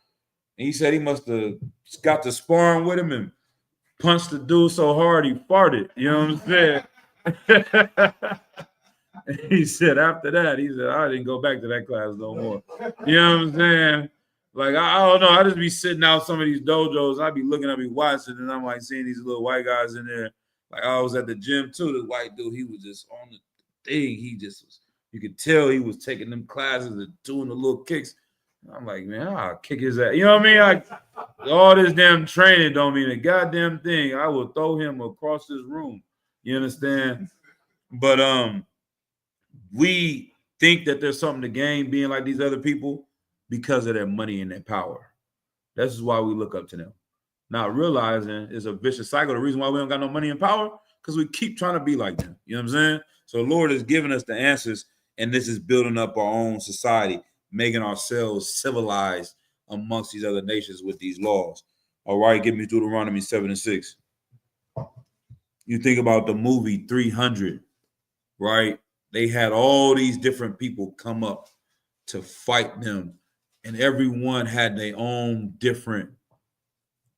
And he said he must have got to sparring with him and punched the dude so hard he farted. You know what I'm saying? He said after that, he said, I didn't go back to that class no more. You know what I'm saying? Like, I don't know. I just be sitting out some of these dojos. I be looking, I be watching, and I'm like seeing these little white guys in there. Like, I was at the gym too. The white dude, he was just on the thing. He just was, you could tell he was taking them classes and doing the little kicks. I'm like, man, I'll kick his ass. You know what I mean? Like, all this damn training don't mean a goddamn thing. I will throw him across this room. You understand? But we think that there's something to gain being like these other people because of their money and their power. This is why we look up to them. Not realizing it's a vicious cycle. The reason why we don't got no money and power, because we keep trying to be like them. You know what I'm saying? So the Lord has given us the answers, and this is building up our own society, making ourselves civilized amongst these other nations with these laws. All right, give me Deuteronomy 7:6. You think about the movie 300, right? They had all these different people come up to fight them, and everyone had their own different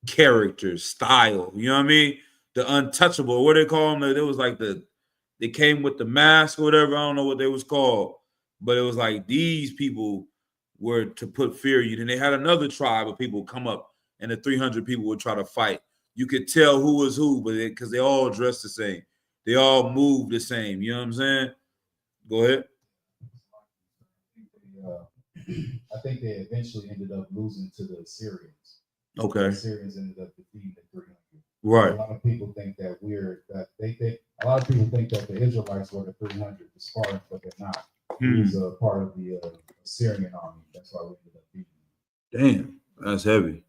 character, style. You know what I mean? The untouchable, what they call them? It was like they came with the mask or whatever. I don't know what they was called, but it was like these people were to put fear in you. Then they had another tribe of people come up, and the 300 people would try to fight. You could tell who was who, but because they all dressed the same, they all moved the same. You know what I'm saying? Go ahead. I think they eventually ended up losing to the Assyrians. Okay. The Assyrians ended up defeating the 300. Right. A lot of people think that a lot of people think that the Israelites were the 300, the Spartans, but they're not. He was a part of the Assyrian army. That's why we ended up beating them. Damn, that's heavy.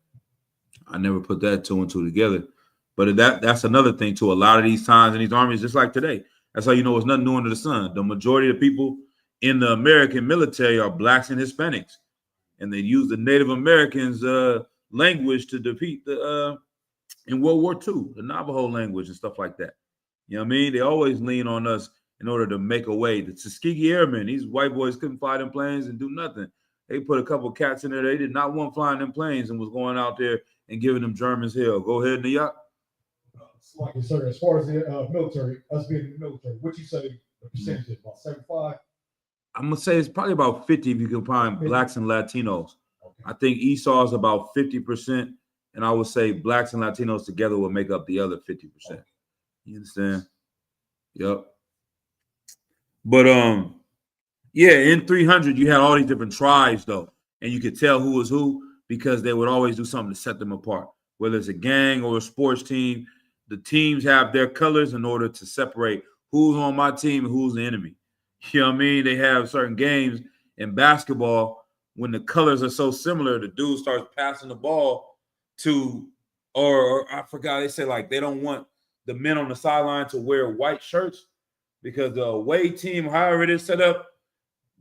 I never put that two and two together. But that's another thing too. A lot of these times in these armies, just like today, that's how you know it's nothing new under the sun. The majority of the people in the American military are blacks and Hispanics, and they use the Native Americans' language to defeat the in World War II, the Navajo language and stuff like that. You know what I mean? They always lean on us in order to make a way. The Tuskegee Airmen, these white boys couldn't fly them planes and do nothing. They put a couple cats in there. They did not want flying them planes and was going out there and giving them Germans hell. Go ahead, Nayak. Like you said, as far as the military, us being in the military, what you say the percentage is about 75? I'm gonna say it's probably about 50 if you combine blacks and Latinos. Okay. I think Esau is about 50%, and I would say blacks and Latinos together will make up the other 50%. You understand? Yep. But yeah, in 300 you had all these different tribes though, and you could tell who was who because they would always do something to set them apart. Whether it's a gang or a sports team, the teams have their colors in order to separate who's on my team and who's the enemy. You know what I mean? They have certain games in basketball when the colors are so similar, the dude starts passing the ball to, or I forgot, they say like they don't want the men on the sideline to wear white shirts because the away team, however it is set up,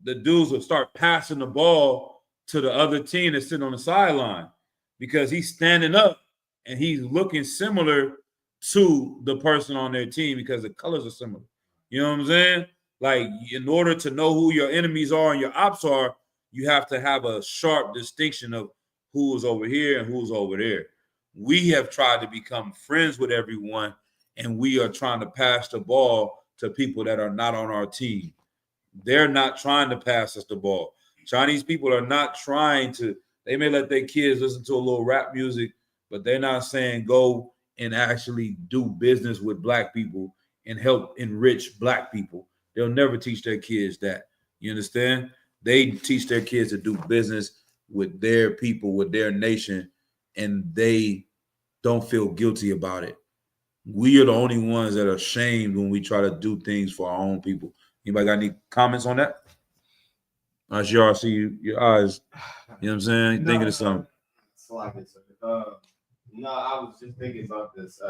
the dudes will start passing the ball to the other team that's sitting on the sideline because he's standing up and he's looking similar to the person on their team because the colors are similar. You know what I'm saying? Like, in order to know who your enemies are and your ops are, you have to have a sharp distinction of who is over here and who's over there. We have tried to become friends with everyone, and we are trying to pass the ball to people that are not on our team. They're not trying to pass us the ball. Chinese people are not trying to, they may let their kids listen to a little rap music, but they're not saying go and actually do business with black people and help enrich black people. They'll never teach their kids that. You understand? They teach their kids to do business with their people, with their nation, and they don't feel guilty about it. We are the only ones that are shamed when we try to do things for our own people. Anybody got any comments on that? I sure see your eyes. You know what I'm saying? Thinking of something. No, I was just thinking about this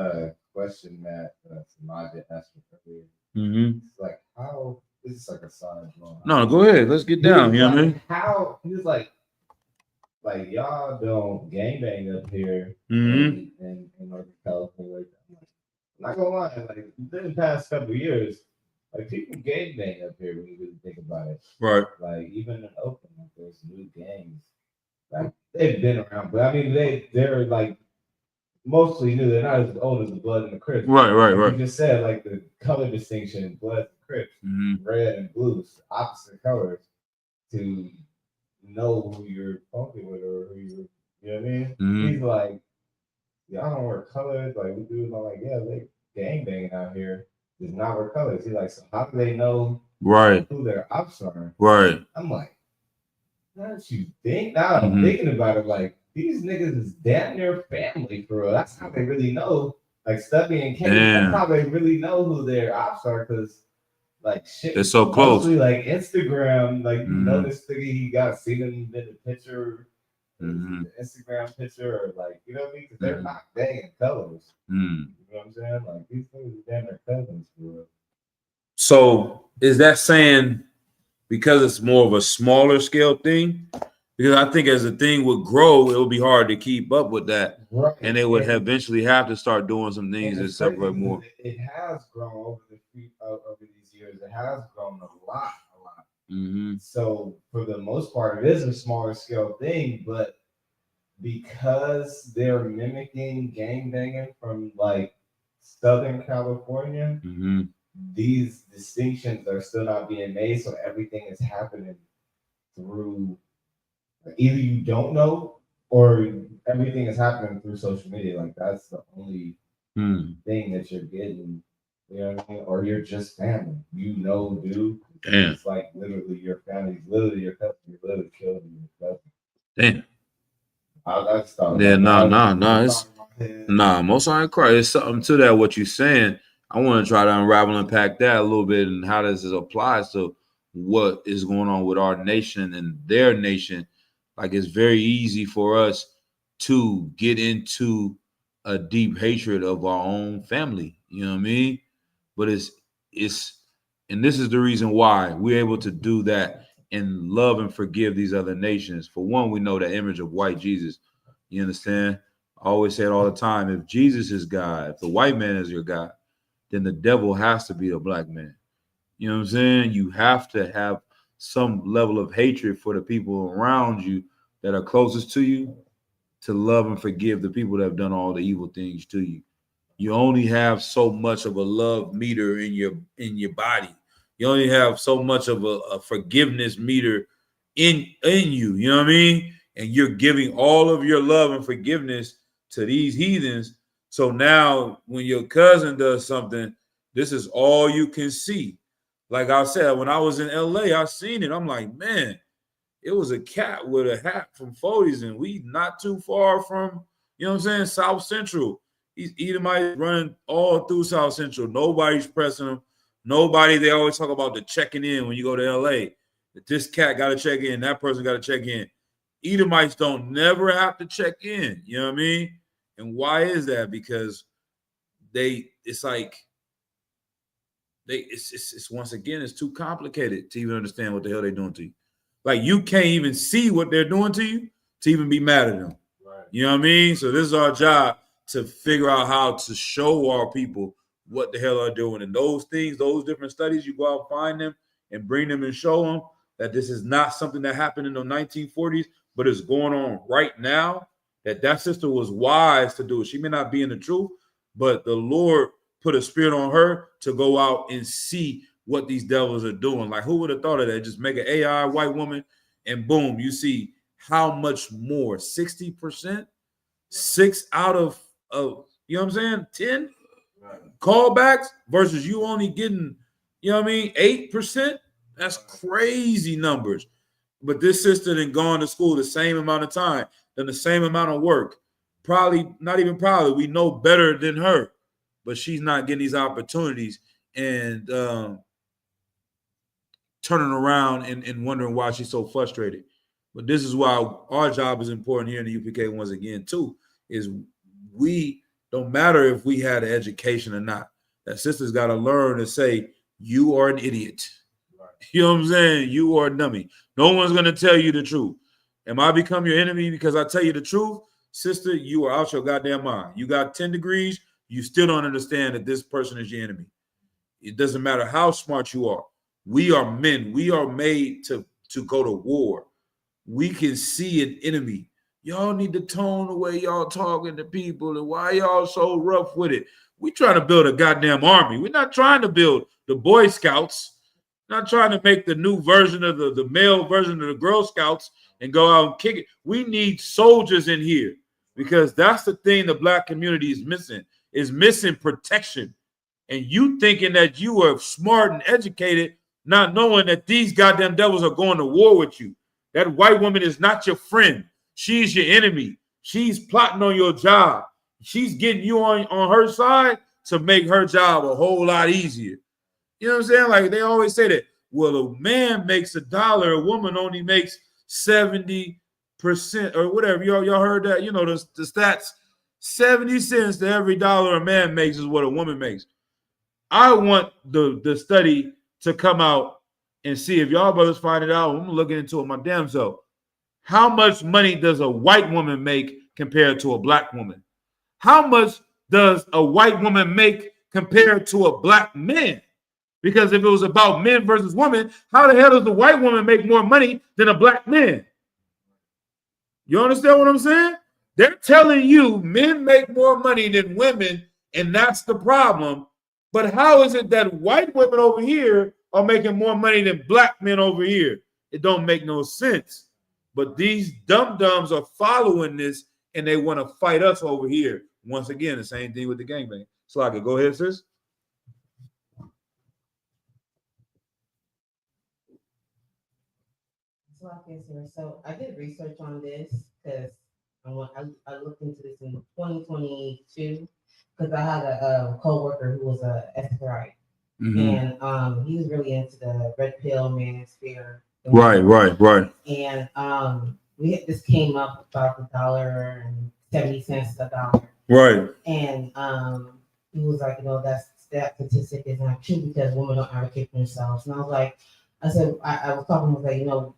question that Samad asked me earlier. Mm-hmm. It's like, how this is like a side blow. No, go ahead. Let's get down. You know what I mean? How he was like y'all don't gangbang up here Mm-hmm. in Northern California. Like that. I'm not gonna lie, like in the past couple of years, like people gangbang up here when you really think about it. Right. Like even in Oakland, like there's new gangs. Like they've been around, but I mean they're like mostly new. They're not as old as the Blood and the Crips. Right. You just said like the color distinction, Blood and Crips, Mm-hmm. red and blues, opposite colors, to know who you're talking with or who you know what I mean? Mm-hmm. He's like, y'all don't wear colors. Like we do. I'm like, yeah, they gang banging out here. Does not wear colors. He's like, so how do they know Right. who their ops are? Right. I'm like, how don't you think? Now I'm thinking about it, like these niggas is damn near family for real. That's how they really know. Like Stubby and Kenny, that's how they really know who their ops are, because like shit, They're so close. mostly like Instagram, like you know this nigga, he got seen him in the picture, the Instagram picture, or like you know what I mean? Because they're not banging colors. You know what I'm saying? Like these niggas are damn near cousins for real. So is that saying because it's more of a smaller scale thing? Because I think as the thing would grow, it would be hard to keep up with that. Right. And they would eventually have to start doing some things that separate more. It has grown over these years. It has grown a lot. Mm-hmm. So for the most part, it is a smaller scale thing, but because they're mimicking gangbanging from like Southern California, Mm-hmm. these distinctions are still not being made. So everything is happening through either you don't know or everything is happening through social media. Like that's the only thing that you're getting. You know what I mean? Or you're just family. You know, dude. Damn. It's like literally your family. It's literally your cousin. You're literally killing your cousin. Damn. I just thought. Yeah, most I ain't cry. There's something to that. What you're saying. I want to try to unravel and unpack that a little bit and how this applies to what is going on with our nation and their nation. Like it's very easy for us to get into a deep hatred of our own family. You know what I mean? But it's and this is the reason why we're able to do that and love and forgive these other nations. For one, we know the image of white Jesus. You understand? I always say it all the time. If Jesus is God, if the white man is your God, then the devil has to be the black man. You know what I'm saying? You have to have some level of hatred for the people around you that are closest to you to love and forgive the people that have done all the evil things to you. You only have so much of a love meter in your body. You only have so much of a forgiveness meter in you. You know what I mean? And you're giving all of your love and forgiveness to these heathens. So now when your cousin does something, this is all you can see. Like I said, when I was in LA, I seen it. I'm like, man, it was a cat with a hat from Fody's, and we not too far from, you know what I'm saying, South Central. He's Edomite running all through South Central. Nobody's pressing him. Nobody, they always talk about the checking in when you go to LA. That this cat got to check in, that person got to check in. Edomites don't never have to check in. You know what I mean? And why is that? Because it's once again, it's too complicated to even understand what the hell they're doing to you. Like, you can't even see what they're doing to you to even be mad at them. Right. You know what I mean? So this is our job, to figure out how to show our people what the hell are doing. And those things, those different studies, you go out, find them and bring them and show them that this is not something that happened in the 1940s, but it's going on right now. That sister was wise to do it. She may not be in the truth, but the Lord put a spirit on her to go out and see what these devils are doing. Like, who would have thought of that? Just make an AI white woman and boom, you see how much more, 60%, 6 out of you know what I'm saying, 10 callbacks versus you only getting, you know what I mean, 8%. That's crazy numbers. But this sister then gone to school the same amount of time, done the same amount of work. Probably, not even probably, we know better than her, but she's not getting these opportunities and turning around and wondering why she's so frustrated. But this is why our job is important here in the UPK once again too, is we don't matter if we had an education or not. That sister's got to learn to say, you are an idiot. Right. You know what I'm saying? You are a dummy. No one's going to tell you the truth. Am I become your enemy because I tell you the truth? Sister, you are out your goddamn mind. You got 10 degrees. You still don't understand that this person is your enemy. It doesn't matter how smart you are. We are men. We are made to go to war. We can see an enemy. Y'all need to tone the way y'all talking to people, and why y'all so rough with it. We trying to build a goddamn army. We're not trying to build the Boy Scouts. Not trying to make the new version of the male version of the Girl Scouts and go out and kick it. We need soldiers in here, because that's the thing the black community is missing protection. And you thinking that you are smart and educated, not knowing that these goddamn devils are going to war with you. That white woman is not your friend. She's your enemy. She's plotting on your job. She's getting you on her side to make her job a whole lot easier. You know what I'm saying? Like, they always say that, well, a man makes $1, a woman only makes 70% or whatever. Y'all heard that? You know, the stats, 70 cents to every dollar a man makes is what a woman makes. I want the study to come out and see if y'all brothers find it out. I'm looking into it my damn self. How much money does a white woman make compared to a black woman? How much does a white woman make compared to a black man? Because if it was about men versus women, how the hell does a white woman make more money than a black man? You understand what I'm saying? They're telling you men make more money than women, and that's the problem. But how is it that white women over here are making more money than black men over here? It don't make no sense. But these dum-dums are following this, and they want to fight us over here. Once again, the same thing with the gangbang. So I could go ahead, sis. So I did research on this because I looked into this in 2022 because I had a coworker who was a Escorite, and he was really into the red pill manosphere. Right. And this came up about $1.70 a dollar. Right. And he was like, that statistic is not true because women don't advocate for themselves. And I was like, I was talking with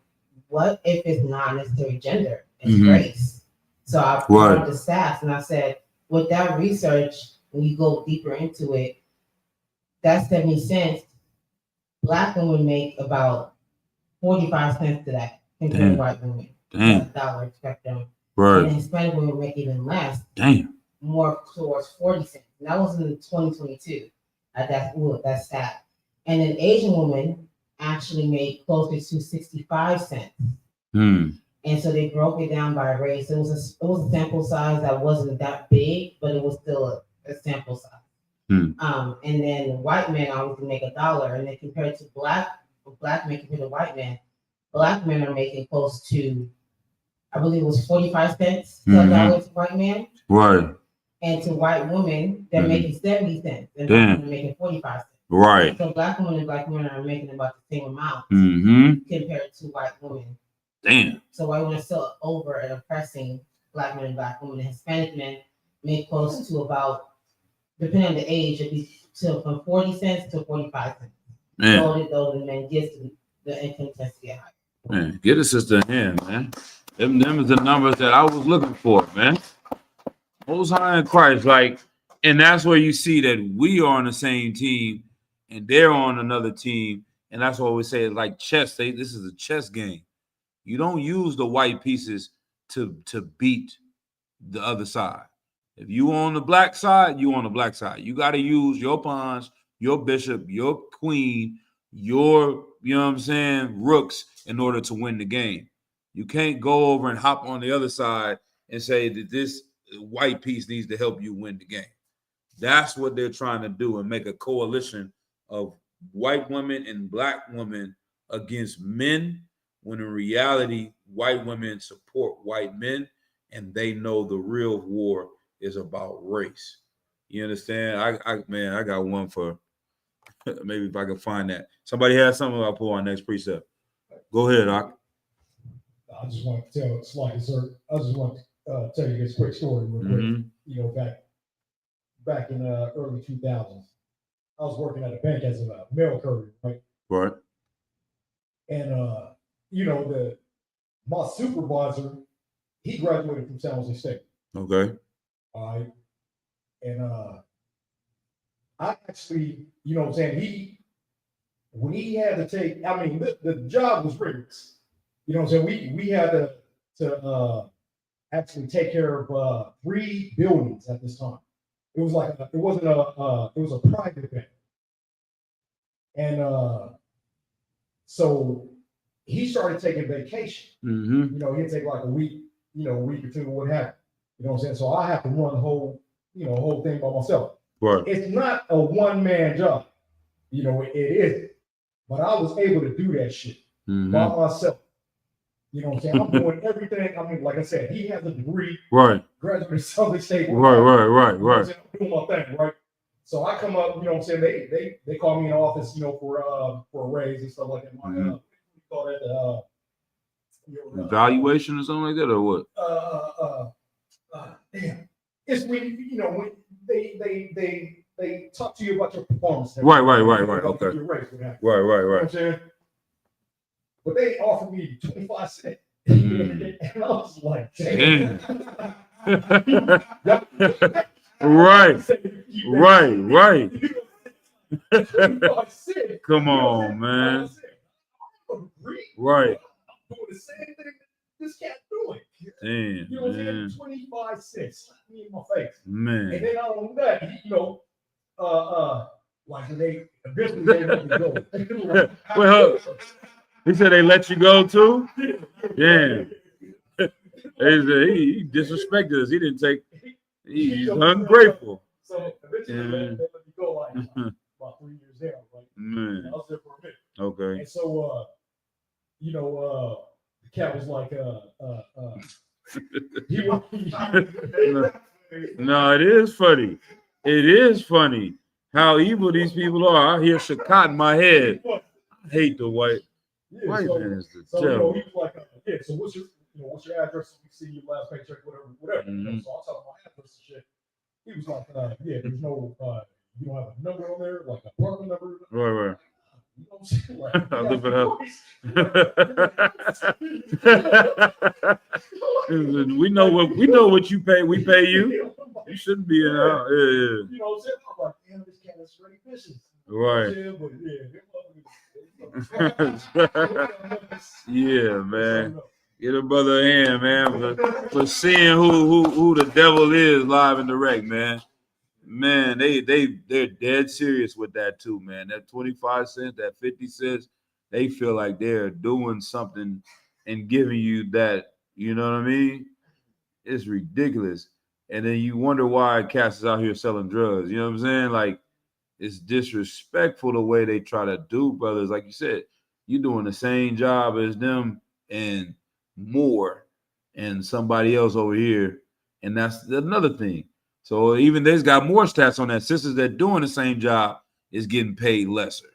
what if it's not necessarily gender, it's race? So I brought the stats and I said, with that research, when you go deeper into it, that 70 cents Black women make about 45 cents to that compared Damn. to white women. Damn. Dollar spectrum. And Right. Hispanic women make even less, Damn. more towards 40 cents. And that was in 2022. That's stat. And an Asian woman actually made closer to 65 cents. Hmm. And so they broke it down by race. It was a sample size that wasn't that big, but it was still a sample size. And then white men obviously make $1, and then compared to black men compared to white men, black men are making close to, I believe it was 45 cents to $1 to white men, Right. and to white women they're making 70 cents, and Damn. black men are making 45 cents. Right. So black women and black men are making about the same amount compared to white women. Damn. So white women are still over and oppressing black men and black women. And Hispanic men make close to about, depending on the age, it'd be from 40 cents to 45 cents. Man. Those men gets the income tends to get higher. Man, get a sister in here, man. Them is the numbers that I was looking for, man. Most High in Christ, like, and that's where you see that we are on the same team and they're on another team. And that's why we say it's like chess. This is a chess game. You don't use the white pieces to beat the other side. If you on the black side, you on the black side. You got to use your pawns, your bishop, your queen, your, you know what I'm saying, rooks in order to win the game. You can't go over and hop on the other side and say that this white piece needs to help you win the game. That's what they're trying to do, and make a coalition of white women and black women against men, when in reality, white women support white men, and they know the real war is about race. You understand? I got one for maybe if I can find that. Somebody has something, I'll pull on next precept. Go ahead, Doc. I just want to tell Sly, sir. I just want to tell you this quick story real quick. You know, back in early 2000s, I was working at a bank as a mail courier, right? Right. And you know, my supervisor, he graduated from San Jose State. Okay. All right. And I actually, you know what I'm saying, when he had to take, I mean, the job was rigorous. You know what I'm saying? We had to actually take care of 3 buildings at this time. It was like it was a private bank. And so he started taking vacation. You know, he'd take like a week or two, what have you. You know what I'm saying? So I have to run the whole thing by myself. Right. It's not a one-man job. You know, it isn't. But I was able to do that shit by myself. You know what I'm saying? I'm doing everything. I mean, like I said, he has a degree. Right. Graduated Southern State. Right. I'm doing my thing, right? So I come up, you know what I'm saying? They call me in the office, you know, for a raise and stuff like that. What do you call that? Evaluation or something like that, or what? Damn. It's when, you know, when they talk to you about your performance. Right. Okay. Your raise, what have Right. you. You know what I'm saying? But they offered me 25 cents. And I was like, damn. Right. Come on, man. Right. Doing the same thing this cat's doing. Damn, You know what I'm man. saying? 25 cents. Slapped me in my face. Man. And then not only that, you know, like they eventually they let me go. Well, he said they let you go too? Yeah. He disrespected us. He didn't take, he's ungrateful. So eventually they let me go like about 3 years there. Like, Man. I was there for a minute. Okay. And so, you know, the cat was like, No, it is funny. It is funny how evil these people are. I hear Shakat in my head. I hate the white man is the So, you know, devil. he was like, yeah, so what's your address? We see your last paycheck, whatever. You know, so I told him my address and shit. He was like, yeah, there's no, you don't have a number on there, like an apartment number. Right. You know what I'm saying? Like, I live it up. we know what you pay. We pay you. You shouldn't be in our. Yeah. You know what I'm saying? I'm like, damn, this cat That's really vicious. Right. Yeah, but yeah. Yeah, man. Get a brother a hand, man, for seeing who the devil is live and direct, man. Man, they're dead serious with that too, man. That 25 cents, that 50 cents, they feel like they're doing something and giving you that, you know what I mean? It's ridiculous. And then you wonder why cats is out here selling drugs. You know what I'm saying? Like, it's disrespectful the way they try to do, brothers. Like you said, you're doing the same job as them and more, and somebody else over here. And that's another thing. So even there's got more stats on that. Sisters that doing the same job is getting paid lesser.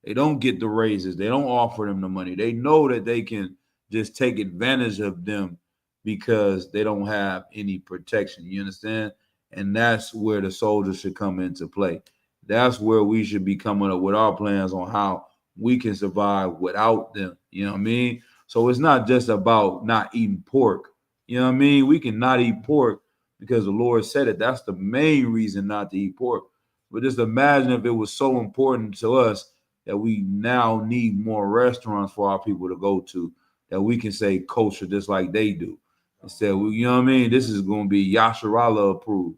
They don't get the raises. They don't offer them the money. They know that they can just take advantage of them because they don't have any protection. You understand? And that's where the soldiers should come into play. That's where we should be coming up with our plans on how we can survive without them. You know what I mean? So it's not just about not eating pork. You know what I mean? We can not eat pork because the Lord said it. That's the main reason not to eat pork. But just imagine if it was so important to us that we now need more restaurants for our people to go to, that we can say kosher just like they do. Instead, you know what I mean? This is going to be Yasharallah approved.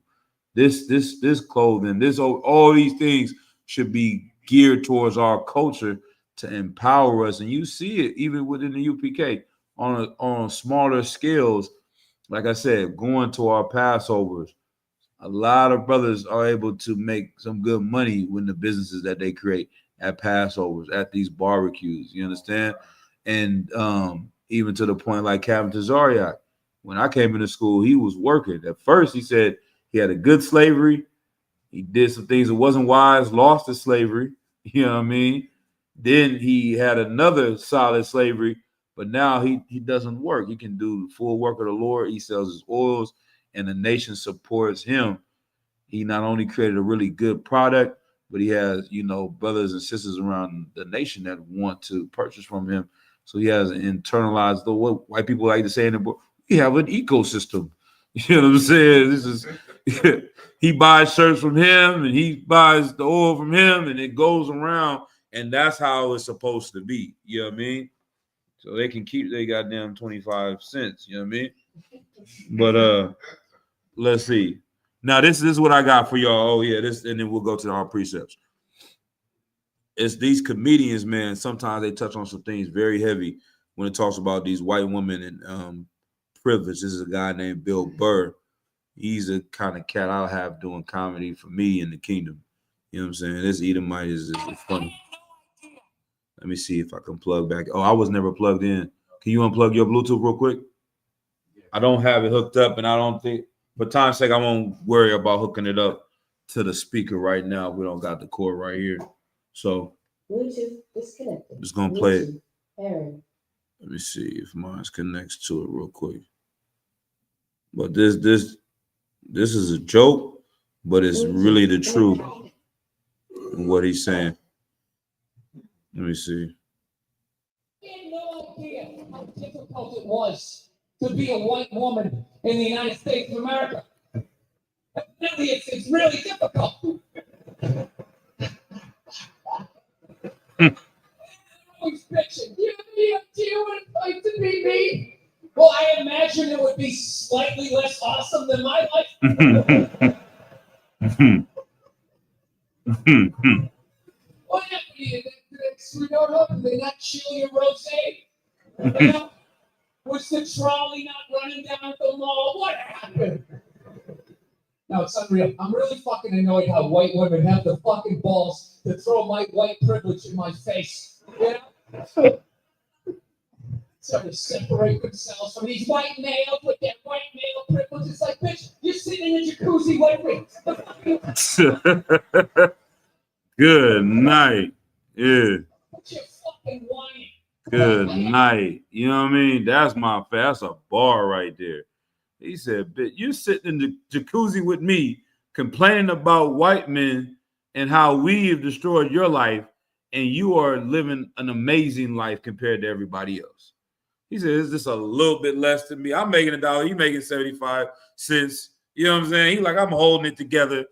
This clothing, all these things should be geared towards our culture to empower us. And you see it even within the UPK on smaller scales. Like I said, going to our Passovers, a lot of brothers are able to make some good money when the businesses that they create at Passovers, at these barbecues. You understand? And even to the point like Captain Tazariak, when I came into school, he was working. At first, he said he had a good slavery. He did some things that wasn't wise, lost his slavery. You know what I mean? Then he had another solid slavery, but now he doesn't work. He can do full work of the Lord. He sells his oils, and the nation supports him. He not only created a really good product, but he has, brothers and sisters around the nation that want to purchase from him. So he has internalized what white people like to say in the book. We have an ecosystem. You know what I'm saying? This is he buys shirts from him and he buys the oil from him and it goes around, and that's how it's supposed to be. You know what I mean? So they can keep their goddamn 25 cents, you know what I mean? But let's see. Now this is what I got for y'all. Oh, yeah, this, and then we'll go to our precepts. It's these comedians, man. Sometimes they touch on some things very heavy when it talks about these white women and privilege. This is a guy named Bill Burr. He's a kind of cat I'll have doing comedy for me in the kingdom. You know what I'm saying? This Edomite is funny. Let me see if I can plug back. Oh, I was never plugged in. Can you unplug your Bluetooth real quick? I don't have it hooked up, and I don't think, for time's sake, I won't worry about hooking it up to the speaker right now. We don't got the cord right here. So Bluetooth disconnected. just gonna play it. Aaron. Let me see if mine connects to it real quick. But this is a joke, but it's really the truth in what he's saying. Let me see. I had no idea how difficult it was to be a white woman in the United States of America. Really, it's really difficult. Always bitching. Do you have any idea what it's like to be me? Well, I imagine it would be slightly less awesome than my life. What happened to you? We don't know. Did they not chill your rosé? You know? Was the trolley not running down at the mall? What happened? No, it's unreal. I'm really fucking annoyed how white women have the fucking balls to throw my white privilege in my face. You know? So to separate themselves from these white males with their white male privilege. It's like, bitch, you're sitting in a jacuzzi with me. Good night. Yeah. But you're fucking whining. Good night. You know what I mean? That's a bar right there. He said, "Bitch, you sitting in the jacuzzi with me complaining about white men and how we have destroyed your life, and you are living an amazing life compared to everybody else." He said, "It's just a little bit less than me. I'm making $1. You making 75 cents. You know what I'm saying?" He's like, "I'm holding it together.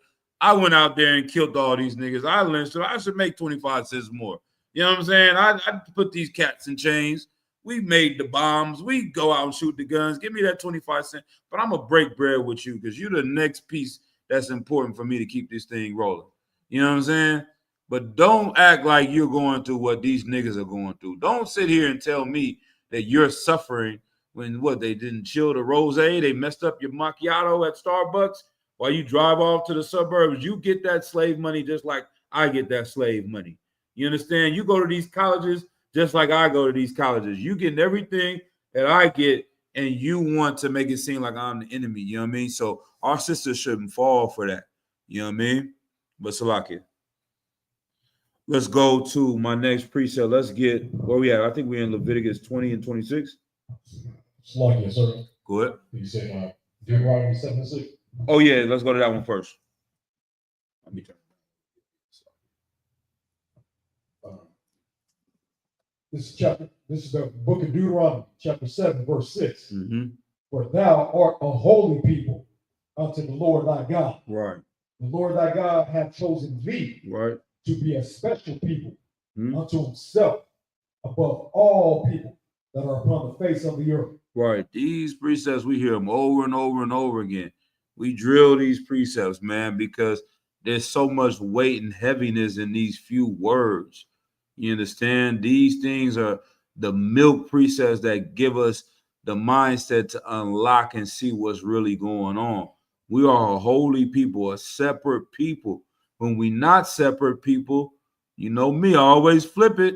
I went out there and killed all these niggas. I lynched them. I should make 25 cents more. You know what I'm saying? I put these cats in chains. We made the bombs. We go out and shoot the guns. Give me that 25 cents. But I'm going to break bread with you because you're the next piece that's important for me to keep this thing rolling. You know what I'm saying? But don't act like you're going through what these niggas are going through. Don't sit here and tell me that you're suffering when what, they didn't chill the rosé, they messed up your macchiato at Starbucks while you drive off to the suburbs. You get that slave money just like I get that slave money. You understand? You go to these colleges just like I go to these colleges. You getting everything that I get, and you want to make it seem like I'm the enemy. You know what I mean? So our sisters shouldn't fall for that. You know what I mean? But Salakia. Let's go to my next precept. Let's get where we at. I think we're in Leviticus 20 and 26. Slakia, sir. Go ahead. You said Deuteronomy 7 and 6. Oh, yeah. Let's go to that one first. Let me turn. This is the book of Deuteronomy, chapter 7, verse 6. Mm-hmm. For thou art a holy people unto the Lord thy God. Right. The Lord thy God hath chosen thee Right. to be a special people Hmm. unto himself above all people that are upon the face of the earth. Right. These precepts, we hear them over and over and over again. We drill these precepts, man, because there's so much weight and heaviness in these few words. You understand? These things are the milk precepts that give us the mindset to unlock and see what's really going on. We are a holy people, a separate people. When we not separate people, you know me, I always flip it.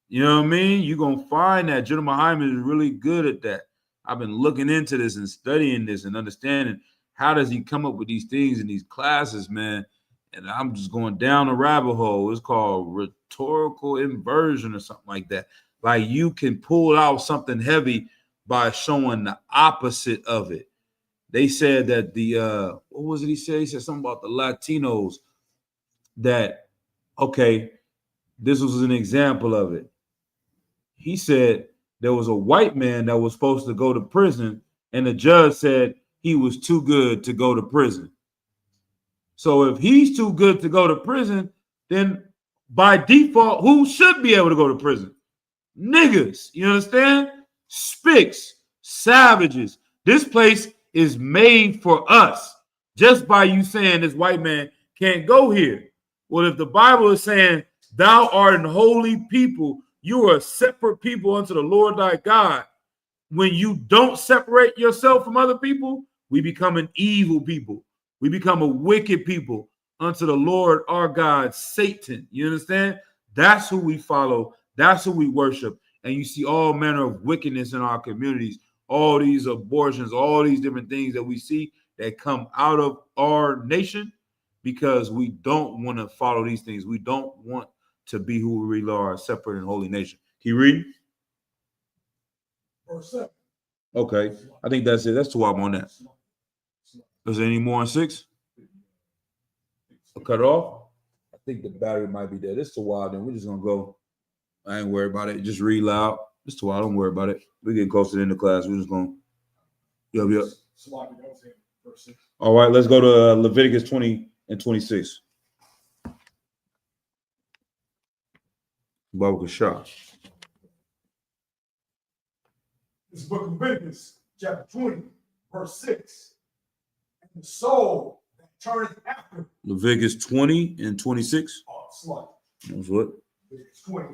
You know what I mean? You're going to find that General Hyman is really good at that. I've been looking into this and studying this and understanding how does he come up with these things in these classes, man. And I'm just going down a rabbit hole. It's called rhetorical inversion or something like that. Like you can pull out something heavy by showing the opposite of it. They said that the what was it he said? He said something about the Latinos that, okay, this was an example of it. He said there was a white man that was supposed to go to prison, and the judge said he was too good to go to prison. So if he's too good to go to prison, then by default, who should be able to go to prison? Niggas, you understand? Spicks, savages. This place is made for us. Just by you saying this white man can't go here. Well, if the Bible is saying thou art an holy people, you are a separate people unto the Lord thy God. When you don't separate yourself from other people, we become an evil people. We become a wicked people unto the Lord our God, Satan. You understand? That's who we follow. That's who we worship. And you see all manner of wickedness in our communities, all these abortions, all these different things that we see that come out of our nation because we don't want to follow these things. We don't want to be who we really are, a separate and holy nation. Can you read? Verse 7. Okay. I think that's it. That's 2 I'm on that. Is there any more on 6? I'll cut it off. I think the battery might be dead. It's too wild. Then we're just gonna go. I ain't worried about it. Just read loud. It's too wild. Don't worry about it. We get closer in the class. We're just gonna. Yep. All right. Let's go to Leviticus 20 and 26. Baruch Shah. This book of Leviticus, chapter 20, verse 6. And the soul that turneth after. Leviticus 20 and 26. Oh, slut. That's what? Leviticus 20.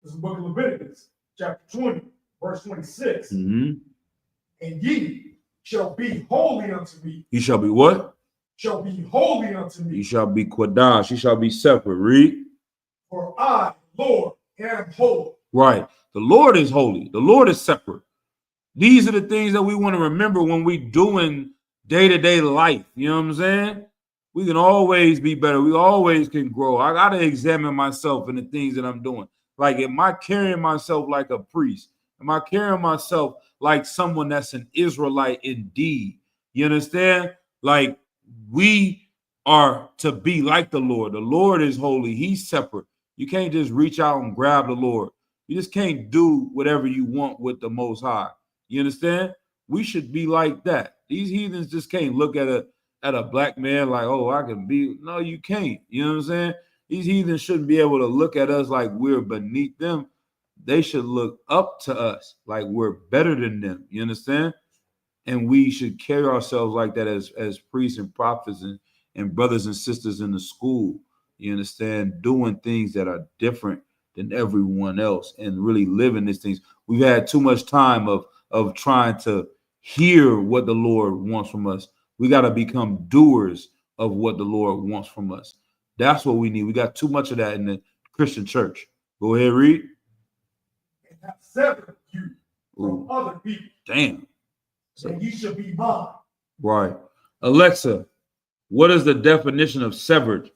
This is the book of Leviticus, chapter 20, verse 26. Mm-hmm. And ye shall be holy unto me. He shall be what? Shall be holy unto He me. shall be Quadash. He shall be separate. Read. For I, Lord, am holy. Right. The Lord is holy. The Lord is separate. These are the things that we want to remember when we doing day-to-day life. You know what I'm saying? We can always be better. We always can grow. I got to examine myself and the things that I'm doing. Like, am I carrying myself like a priest? Am I carrying myself like someone that's an Israelite indeed? You understand? Like, we are to be like the Lord. The Lord is holy. He's separate. You can't just reach out and grab the Lord. You just can't do whatever you want with the Most High. You understand? We should be like that. These heathens just can't look at a black man like, oh, I can be. No, you can't. You know what I'm saying? These heathens shouldn't be able to look at us like we're beneath them. They should look up to us like we're better than them. You understand? And we should carry ourselves like that as priests and prophets and brothers and sisters in the school. You understand? Doing things that are different than everyone else and really living these things. We've had too much time of trying to hear what the Lord wants from us. We got to become doers of what the Lord wants from us. That's what we need. We got too much of that in the Christian church. Go ahead, read. And have severed you from Ooh, other people, damn. and you shall be mine. Right. Alexa, what is the definition of severed?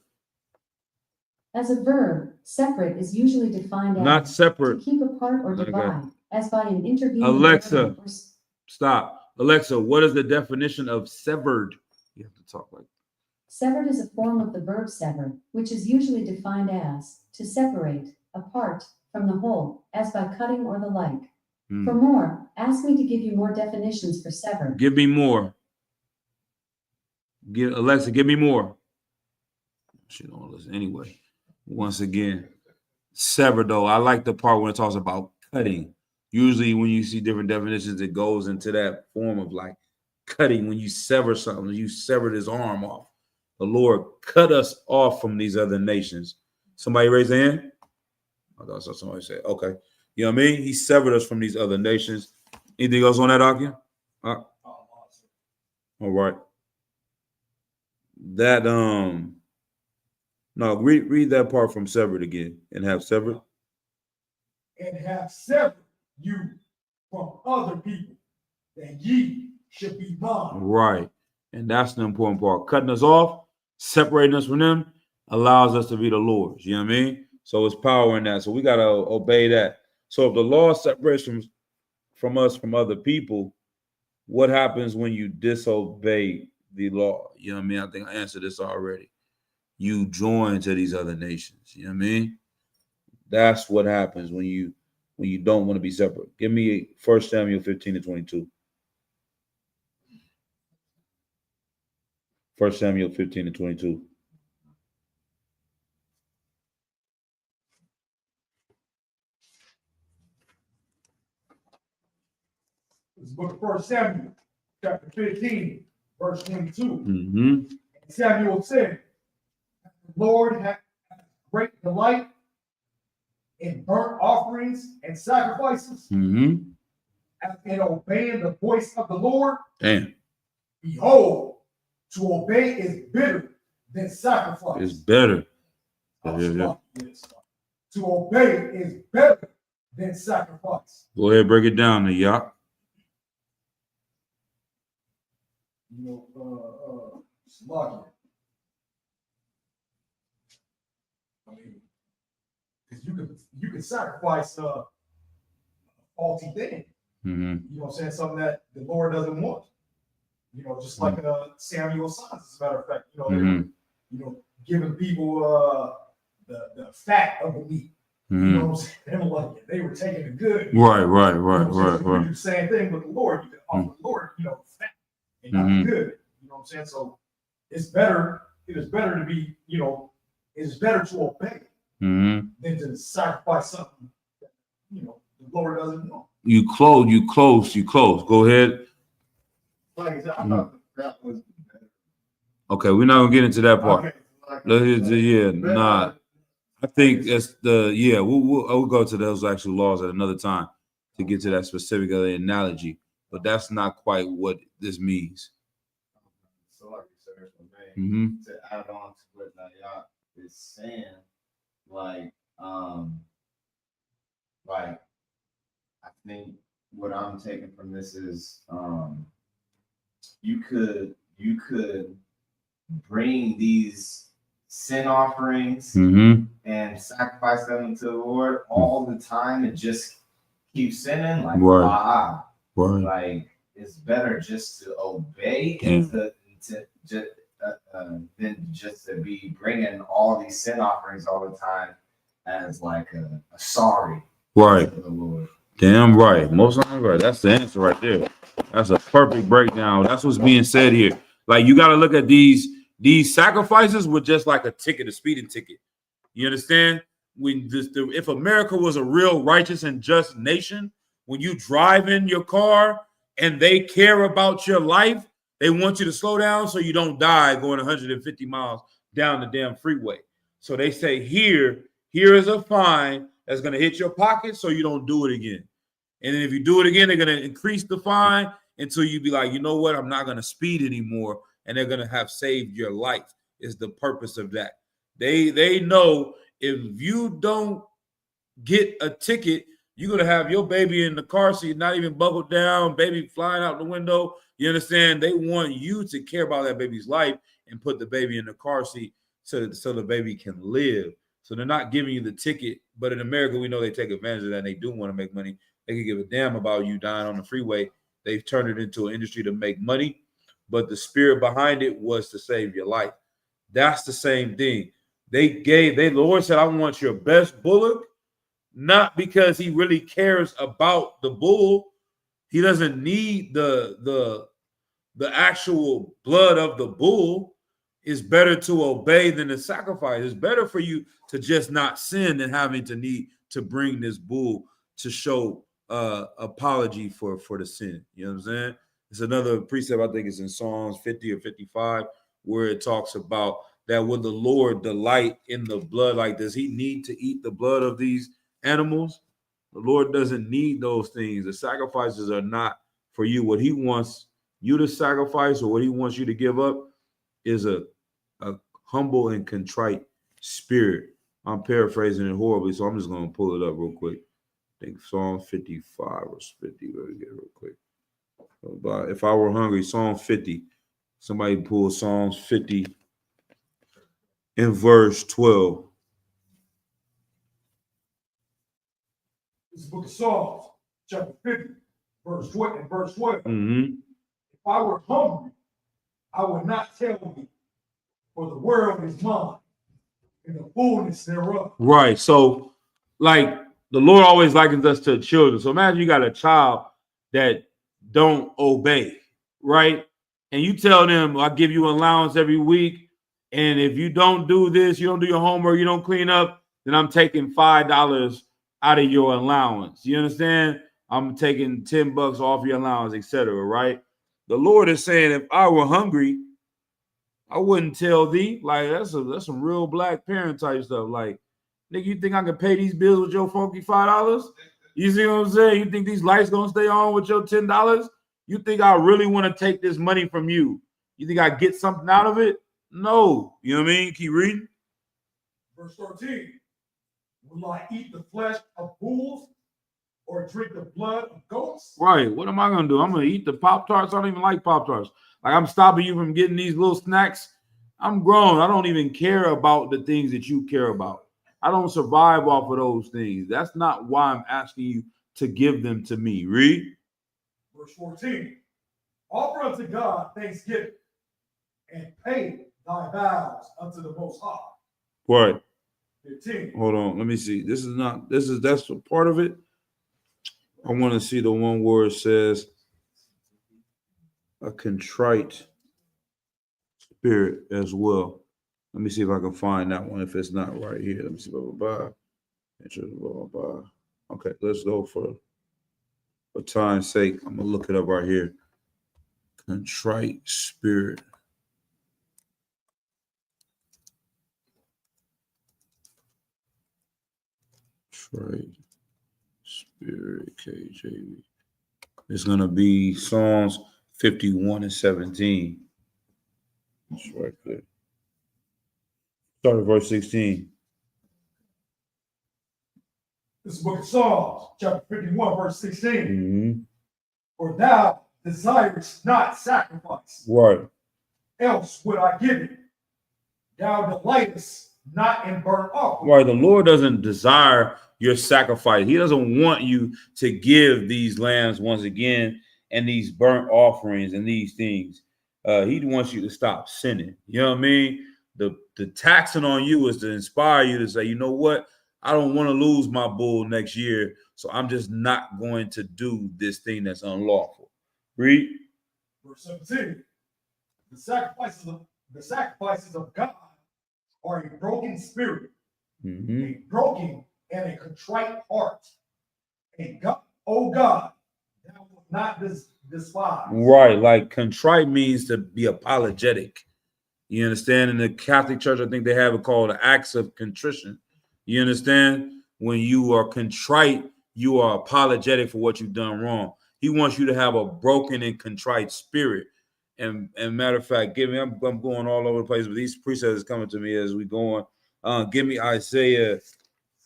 As a verb, separate is usually defined as Not to separate. keep apart or Okay. divide, as by an intervening Alexa. verb or Stop. Alexa, what is the definition of severed? You have to talk like severed is a form of the verb sever, which is usually defined as to separate, apart from the whole, as by cutting or the like. For more, ask me to give you more definitions for sever. Give me more. Alexa, give me more. She don't listen anyway. Once again, sever though. I like the part when it talks about cutting. Usually when you see different definitions, it goes into that form of like cutting. When you sever something, you severed his arm off. The Lord cut us off from these other nations. Somebody raise their hand? I thought I saw somebody say, okay. You know what I mean? He severed us from these other nations. Anything else on that, Akia? All right. That no, read that part from severed again and have severed. And have severed you from other people, that ye should be mine. Right. And that's the important part. Cutting us off, separating us from them, allows us to be the Lord's. You know what I mean? So it's power in that. So we gotta obey that. So if the law separates from us from other people, what happens when you disobey the law? You know what I mean? I think I answered this already. You join to these other nations. You know what I mean? That's what happens when you don't want to be separate. Give me 1 Samuel 15-22. 1 Samuel 15-22. This is book of 1 Samuel, chapter 15, verse 22. Mm-hmm. Samuel said, the Lord hath great delight in burnt offerings and sacrifices, Mm-hmm. as in obeying the voice of the Lord. Damn. Behold, to obey is better than sacrifice. It's better. Yes. To obey is better than sacrifice. Go ahead, break it down to y'all. You know, slugging. I mean, because you can sacrifice a faulty thing. Mm-hmm. You know what I'm saying? Something that the Lord doesn't want. You know, just like Samuel's sons, as a matter of fact, you know, they were, you know, giving people the fat of the meat. You know what I'm saying? They were like, they were taking the good. Right. You do the same thing with the Lord. You can offer the Lord, you know, fat and not the good. You know what I'm saying? So it's better. It is better to be, you know, it is better to obey than to sacrifice something that, you know, the Lord doesn't want. You close. Go ahead. Like I said, I thought that was better. Okay, we're not gonna get into that part. Okay, like, Nah. I think that's we'll go to those actual laws at another time to get to that specific analogy, but that's not quite what this means. So like you said, for me, to add on to what Nayat is saying, like I think what I'm taking from this is you could bring these sin offerings and sacrifice them to the Lord all the time and just keep sinning, like Right. like it's better just to obey and than just to be bringing all these sin offerings all the time as like a sorry Right. to the Lord. Damn right. Most of them right. That's the answer right there. That's a perfect breakdown. That's what's being said here. Like you got to look at these sacrifices were just like a ticket, a speeding ticket. You understand? When if America was a real righteous and just nation, when you drive in your car and they care about your life, they want you to slow down so you don't die going 150 miles down the damn freeway. So they say here is a fine that's going to hit your pocket so you don't do it again. And then if you do it again, they're going to increase the fine until you be like, you know what, I'm not going to speed anymore. And they're going to have saved your life is the purpose of that. They know if you don't get a ticket, you're going to have your baby in the car seat, not even buckled down, baby flying out the window. You understand? They want you to care about that baby's life and put the baby in the car seat so the baby can live. So they're not giving you the ticket. But in America, we know they take advantage of that and they do want to make money. They can give a damn about you dying on the freeway. They've turned it into an industry to make money. But the spirit behind it was to save your life. That's the same thing. The Lord said, I want your best bullock, not because he really cares about the bull. He doesn't need the actual blood of the bull. It's better to obey than to sacrifice. It's better for you to just not sin than having to need to bring this bull to show apology for the sin. You know what I'm saying? It's another precept, I think it's in Psalms 50 or 55, where it talks about that would the Lord delight in the blood? Like, does he need to eat the blood of these animals? The Lord doesn't need those things. The sacrifices are not for you. What he wants you to sacrifice or what he wants you to give up is a humble and contrite spirit. I'm paraphrasing it horribly, so I'm just going to pull it up real quick. I think Psalm 55 or 50. Let me get it real quick. If I were hungry, Psalm 50. Somebody pull Psalms 50 in verse 12. This book of Psalms, chapter 50, verse 12 and verse 12. Mm-hmm. If I were hungry, I would not tell thee, for the world is mine, and the fullness thereof. Right. So, like, the Lord always likens us to children. So imagine you got a child that don't obey, right? And you tell them, I'll give you allowance every week. And if you don't do this, you don't do your homework, you don't clean up, then I'm taking $5 out of your allowance. You understand? I'm taking $10 off your allowance, etc. Right? The Lord is saying, if I were hungry, I wouldn't tell thee. Like, that's some real black parent type stuff. Like, nigga, you think I can pay these bills with your funky $5? You see what I'm saying? You think these lights gonna stay on with your $10? You think I really want to take this money from you? You think I get something out of it? No. You know what I mean? Keep reading. Verse 13. Will I eat the flesh of bulls or drink the blood of goats? Right. What am I gonna do? I'm gonna eat the Pop-Tarts. I don't even like Pop-Tarts. Like, I'm stopping you from getting these little snacks. I'm grown. I don't even care about the things that you care about. I don't survive off of those things. That's not why I'm asking you to give them to me. Read. Verse 14. Offer unto God thanksgiving and pay thy vows unto the Most High. Right. 15. Hold on. Let me see. That's a part of it. I want to see the one where it says a contrite spirit as well. Let me see if I can find that one. If it's not right here, let me see. Blah, blah, blah. Okay, let's go for time's sake. I'm gonna look it up right here. Contrite spirit. Contrite spirit, KJV. It's gonna be Psalms 51 and 17. That's right there. Start at verse 16. This is the book of Psalms, chapter 51, verse 16. Mm-hmm. For thou desirest not sacrifice, Right. else would I give it. Thou delightest not in burnt offering. Right. The Lord doesn't desire your sacrifice. He doesn't want you to give these lambs once again and these burnt offerings and these things. He wants you to stop sinning. You know what I mean? The taxing on you is to inspire you to say, you know what? I don't want to lose my bull next year, so I'm just not going to do this thing that's unlawful. Read. Verse 17. The sacrifices of God are a broken spirit, Mm-hmm. a broken and a contrite heart. And God, oh God, thou wilt not despise. Right, like contrite means to be apologetic. You understand? In the Catholic Church, I think they have it called the acts of contrition. You understand? When you are contrite, you are apologetic for what you've done wrong. He wants you to have a broken and contrite spirit. And matter of fact, I'm going all over the place, but these precepts is coming to me as we go on. Give me Isaiah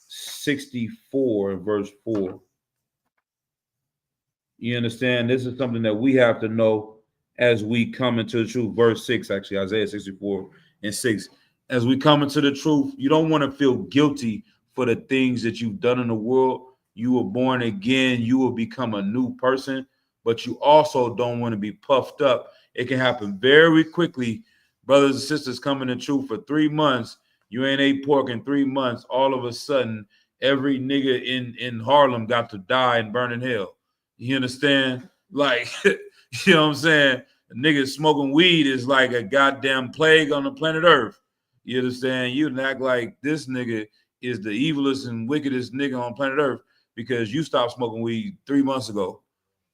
64 and verse 4. You understand? This is something that we have to know as we come into the truth. Verse 6, actually, Isaiah 64 and 6. As we come into the truth, you don't want to feel guilty for the things that you've done in the world. You were born again. You will become a new person, but you also don't want to be puffed up. It can happen very quickly. Brothers and sisters coming to truth for 3 months. You ain't ate pork in 3 months. All of a sudden, every nigga in Harlem got to die and burn in hell. You understand? Like, you know what I'm saying? A nigga smoking weed is like a goddamn plague on the planet Earth. You understand? You act like this nigga is the evilest and wickedest nigga on planet Earth because you stopped smoking weed 3 months ago.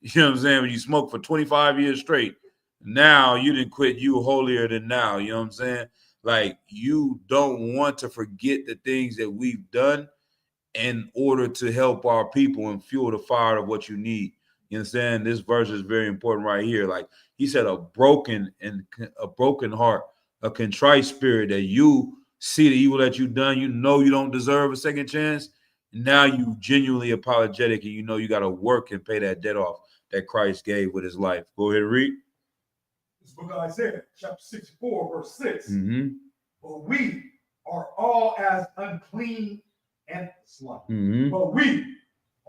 You know what I'm saying? When you smoked for 25 years straight. Now you didn't quit, you holier than now. You know what I'm saying? Like, you don't want to forget the things that we've done in order to help our people and fuel the fire of what you need. You understand? This verse is very important right here. Like he said, a broken heart, a contrite spirit, that you see the evil that you've done, you know you don't deserve a second chance. Now you genuinely apologetic and you know you got to work and pay that debt off that Christ gave with his life. Go ahead and read. This book of Isaiah, chapter 64, verse 6. Mm-hmm. But we are all as unclean and slut. Mm-hmm. But we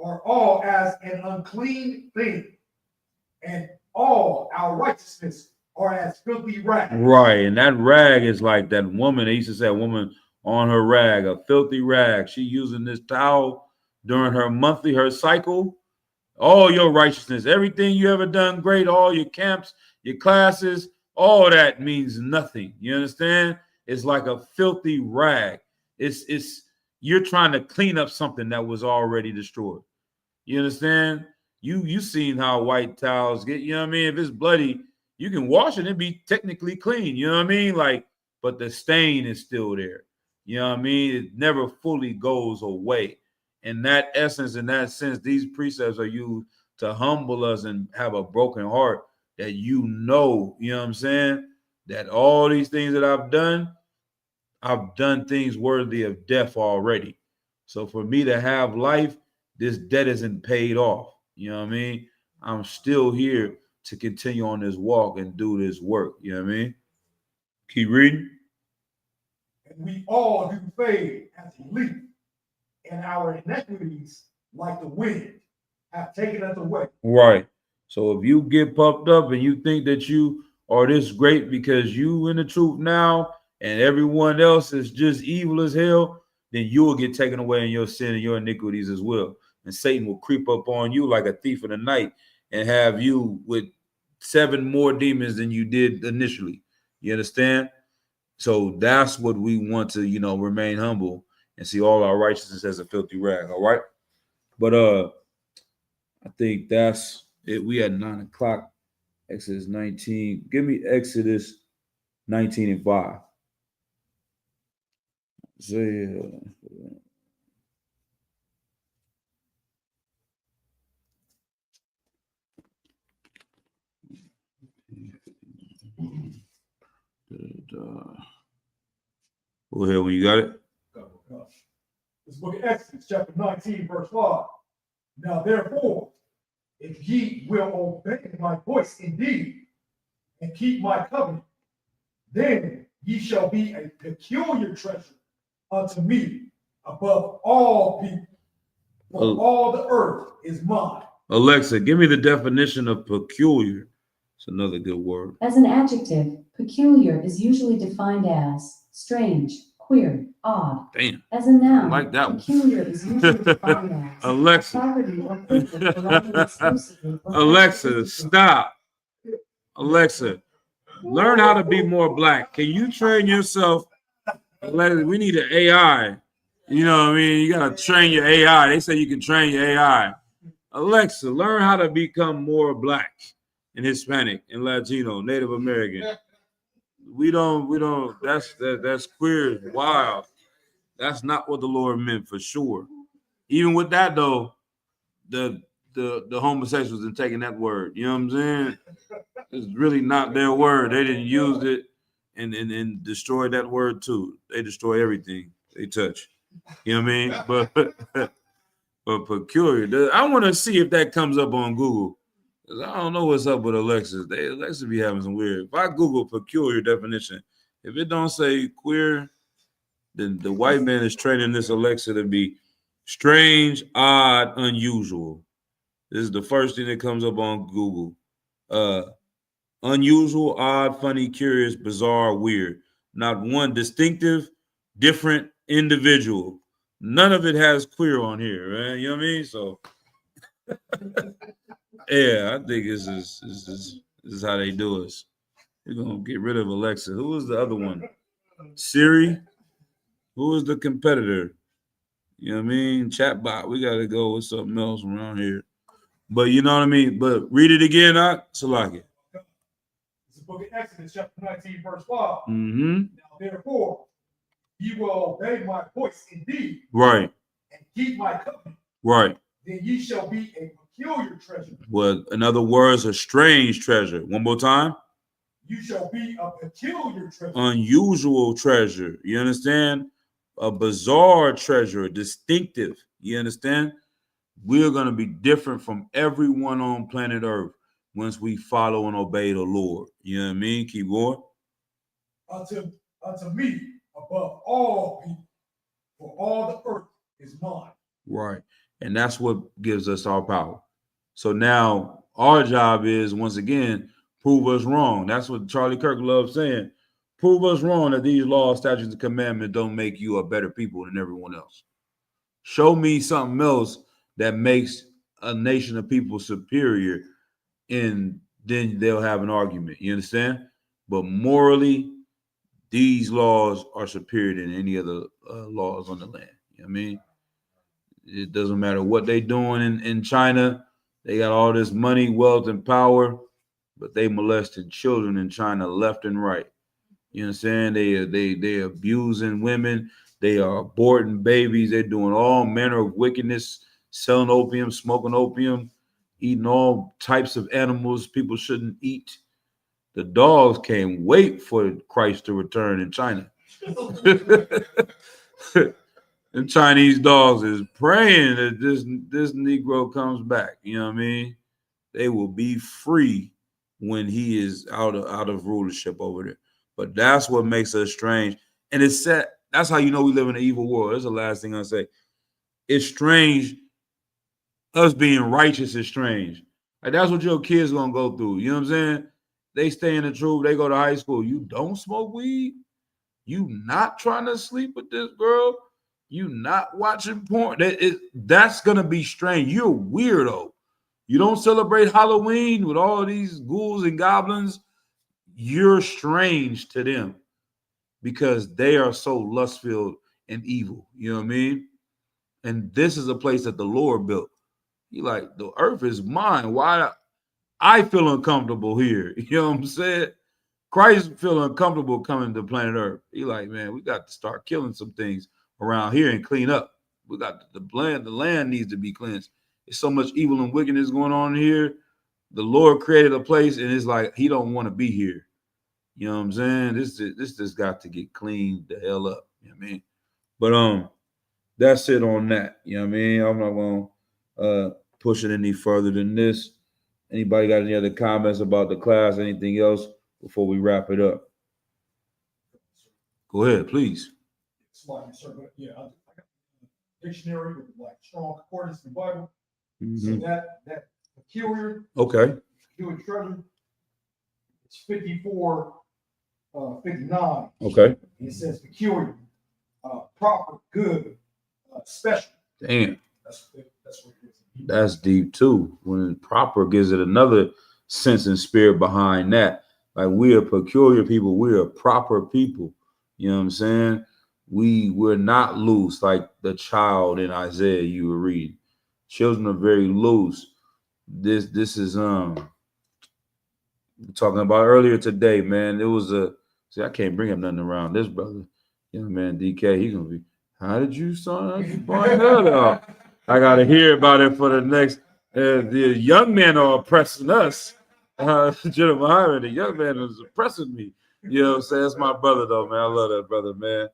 are all as an unclean thing, and all our righteousness are as filthy rags. Right, and that rag is like that woman. They used to say a woman on her rag, a filthy rag. She using this towel during her cycle. All your righteousness, everything you ever done great, all your camps, your classes, all that means nothing. You understand? It's like a filthy rag. It's you're trying to clean up something that was already destroyed. You understand? You seen how white towels get, you know what I mean? If it's bloody, you can wash it and be technically clean, you know what I mean? Like, but the stain is still there. You know what I mean? It never fully goes away. In that essence, in that sense, these precepts are used to humble us and have a broken heart that you know what I'm saying? That all these things that I've done things worthy of death already. So for me to have life, this debt isn't paid off. You know what I mean? I'm still here to continue on this walk and do this work. You know what I mean? Keep reading. And we all do fade as a leaf, and our iniquities, like the wind, have taken us away. Right. So if you get puffed up and you think that you are this great because you in the truth now and everyone else is just evil as hell, then you will get taken away in your sin and your iniquities as well. And Satan will creep up on you like a thief in the night and have you with 7 more demons than you did initially. You understand? So that's what we want to, remain humble and see all our righteousness as a filthy rag. All right. But I think that's it. We at 9 o'clock. Exodus 19. Give me Exodus 19 and 5. Isaiah. Go ahead when you got it. This book of Exodus, chapter 19, verse 5. Now therefore, if ye will obey my voice indeed, and keep my covenant, then ye shall be a peculiar treasure unto me above all people. For all the earth is mine. Alexa, give me the definition of peculiar. It's another good word. As an adjective, peculiar is usually defined as strange, Queer, odd. Damn. As a noun, like that one. peculiar is usually defined as Alexa. property or privilege belonging exclusively or Alexa, characteristically- stop. Alexa, learn how to be more black. Can you train yourself? We need an AI. You know what I mean? You gotta train your AI. They say you can train your AI. Alexa, learn how to become more black and Hispanic and Latino, Native American. We don't, that's queer, wild. That's not what the Lord meant for sure. Even with that though, the homosexuals are taking that word. You know what I'm saying? It's really not their word. They didn't use it and destroy that word too. They destroy everything they touch. You know what I mean? But peculiar. I want to see if that comes up on Google. I don't know what's up with Alexa. Alexa be having some weird. If I Google peculiar definition, if it don't say queer, then the white man is training this Alexa to be strange, odd, unusual. This is the first thing that comes up on Google. Unusual, odd, funny, curious, bizarre, weird. Not one distinctive, different individual. None of it has queer on here, right? You know what I mean? So, yeah, I think this is how they do us. We're gonna get rid of Alexa. Who was the other one? Siri. Who was the competitor? You know what I mean? Chatbot. We gotta go with something else around here. But you know what I mean? But read it again, Salaki. It's the book of Exodus, chapter 19, verse 5. Mm-hmm. Now, therefore, ye will obey my voice indeed, Right. and keep my covenant. Right. Then ye shall be a peculiar treasure. Well, in other words, a strange treasure. One more time. You shall be a peculiar treasure. Unusual treasure. You understand? A bizarre treasure, distinctive. You understand? We're going to be different from everyone on planet Earth once we follow and obey the Lord. You know what I mean? Keep going. Unto me above all people, for all the earth is mine. Right. And that's what gives us our power. So now our job is, once again, prove us wrong. That's what Charlie Kirk loves saying. Prove us wrong that these laws, statutes, and commandments don't make you a better people than everyone else. Show me something else that makes a nation of people superior, and then they'll have an argument. You understand? But morally, these laws are superior than any other laws on the land. You know what I mean? It doesn't matter what they're doing in China. They got all this money, wealth, and power, but they molesting children in China left and right. You know what I'm saying? They abusing women. They are aborting babies. They're doing all manner of wickedness, selling opium, smoking opium, eating all types of animals people shouldn't eat. The dogs can't wait for Christ to return in China. And Chinese dogs is praying that this Negro comes back. You know what I mean? They will be free when he is out of rulership over there. But that's what makes us strange. And it's sad. That's how you know we live in an evil world. That's the last thing I say. It's strange. Us being righteous is strange. Like that's what your kids gonna go through. You know what I'm saying? They stay in the truth. They go to high school. You don't smoke weed. You not trying to sleep with this girl. You not watching porn. That's gonna be strange. You're a weirdo. You don't celebrate Halloween with all these ghouls and goblins. You're strange to them because they are so lust-filled and evil. You know what I mean? And this is a place that the Lord built. He like, the earth is mine. Why I feel uncomfortable here? You know what I'm saying? Christ feel uncomfortable coming to planet Earth. He like, man, we got to start killing some things around here and clean up. We got the land needs to be cleansed. There's so much evil and wickedness going on here. The Lord created a place, and it's like he don't want to be here. You know what I'm saying? This just got to get cleaned the hell up. You know what I mean? But that's it on that. You know what I mean? I'm not gonna push it any further than this. Anybody got any other comments about the class? Anything else before we wrap it up? Go ahead, please. Slightly, sir, but yeah, I got a dictionary with like strong concordance in the Bible. Mhm. So that peculiar Okay. treasure, it's 54, 59. Okay. It says peculiar. proper, good, special. Damn. That's what it is. That's deep too. When proper gives it another sense and spirit behind that. Like we are peculiar people, we are proper people. You know what I'm saying? We're not loose like the child in Isaiah you were reading. Children are very loose. This is talking about earlier today, man. It was I can't bring up nothing around this brother. You know, man, DK, he gonna be. How did you find that out? I gotta hear about it for the next. The young men are oppressing us. Jeremiah, the young man is oppressing me. You know what I'm saying? That's my brother, though, man. I love that brother, man.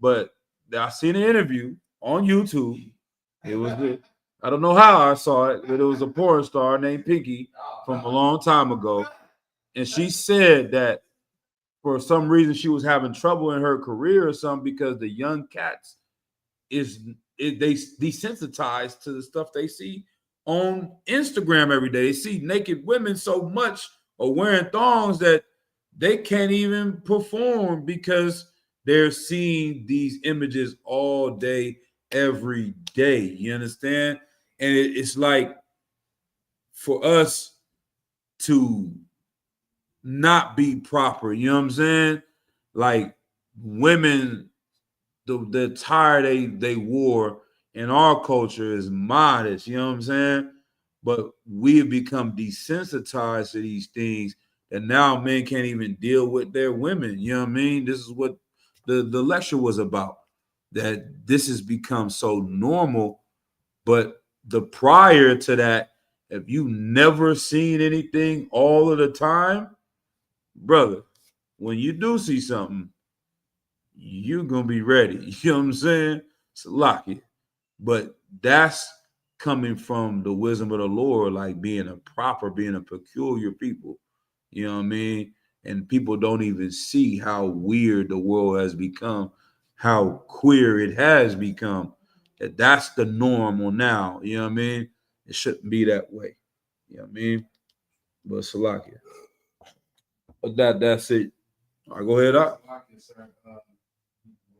But I seen an interview on YouTube. It was I don't know how I saw it, but it was a porn star named Pinky from a long time ago. And she said that for some reason she was having trouble in her career or something because the young cats they desensitized to the stuff they see on Instagram every day. They see naked women so much or wearing thongs that they can't even perform because they're seeing these images all day, every day. You understand? And it's like for us to not be proper, you know what I'm saying? Like women, the attire they wore in our culture is modest, you know what I'm saying? But we have become desensitized to these things that now men can't even deal with their women, you know what I mean? This is what the lecture was about, that this has become so normal. But the prior to that, if you never seen anything all of the time, brother, when you do see something, you're gonna be ready. You know what I'm saying? It's lock it. But that's coming from the wisdom of the Lord, like being a peculiar people. You know what I mean? And people don't even see how weird the world has become, how queer it has become. That's the normal now. You know what I mean? It shouldn't be that way. You know what I mean? But Salakia. But that's it. All right, go ahead up.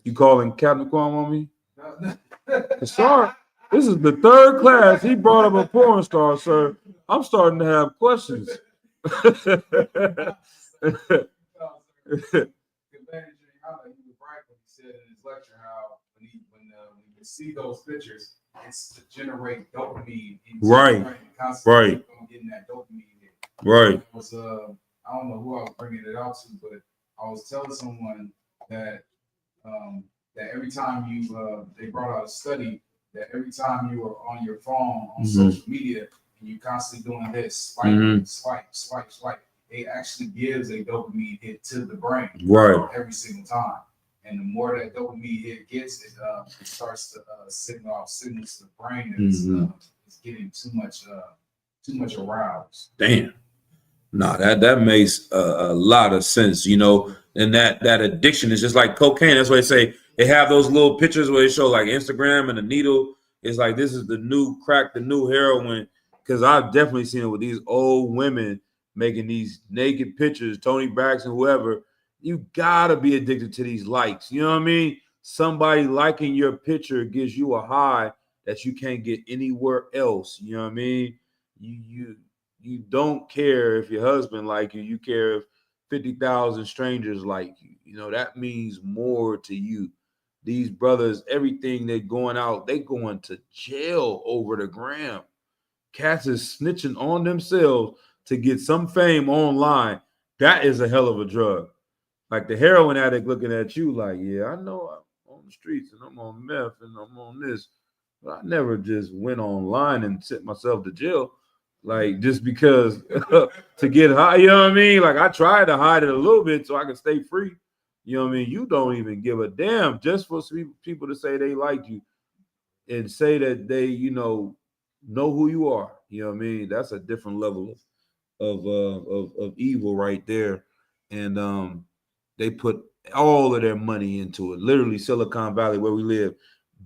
You calling Captain Kwame on me? Sorry, this is the third class. He brought up a porn star, sir. I'm starting to have questions. See those pictures, it's to generate dopamine. Right. Getting that dopamine hit. Right. It was I don't know who I was bringing it out to, but I was telling someone that that every time you they brought out a study that every time you are on your phone on social media and you constantly doing this swipe, it actually gives a dopamine hit to the brain every single time. And the more that dopamine hit gets, it starts to signals to the brain that it's getting too much aroused. Damn. No, that makes a lot of sense, you know. And that addiction is just like cocaine. That's why they say they have those little pictures where they show like Instagram and the needle. It's like this is the new crack, the new heroin. Because I've definitely seen it with these old women making these naked pictures, Tony Braxton, whoever. You gotta be addicted to these likes. You know what I mean? Somebody liking your picture gives you a high that you can't get anywhere else. You know what I mean? You don't care if your husband like you. You care if 50,000 strangers like you. You know, that means more to you. These brothers, everything they're going out, they going to jail over the gram. Cats is snitching on themselves to get some fame online. That is a hell of a drug. Like the heroin addict looking at you like, yeah, I know I'm on the streets and I'm on meth and I'm on this. But I never just went online and sent myself to jail. Like just because to get high, you know what I mean? Like I tried to hide it a little bit so I could stay free. You know what I mean? You don't even give a damn just for people to say they like you and say that they, you know who you are. You know what I mean? That's a different level of evil right there. And they put all of their money into it. Literally, Silicon Valley, where we live,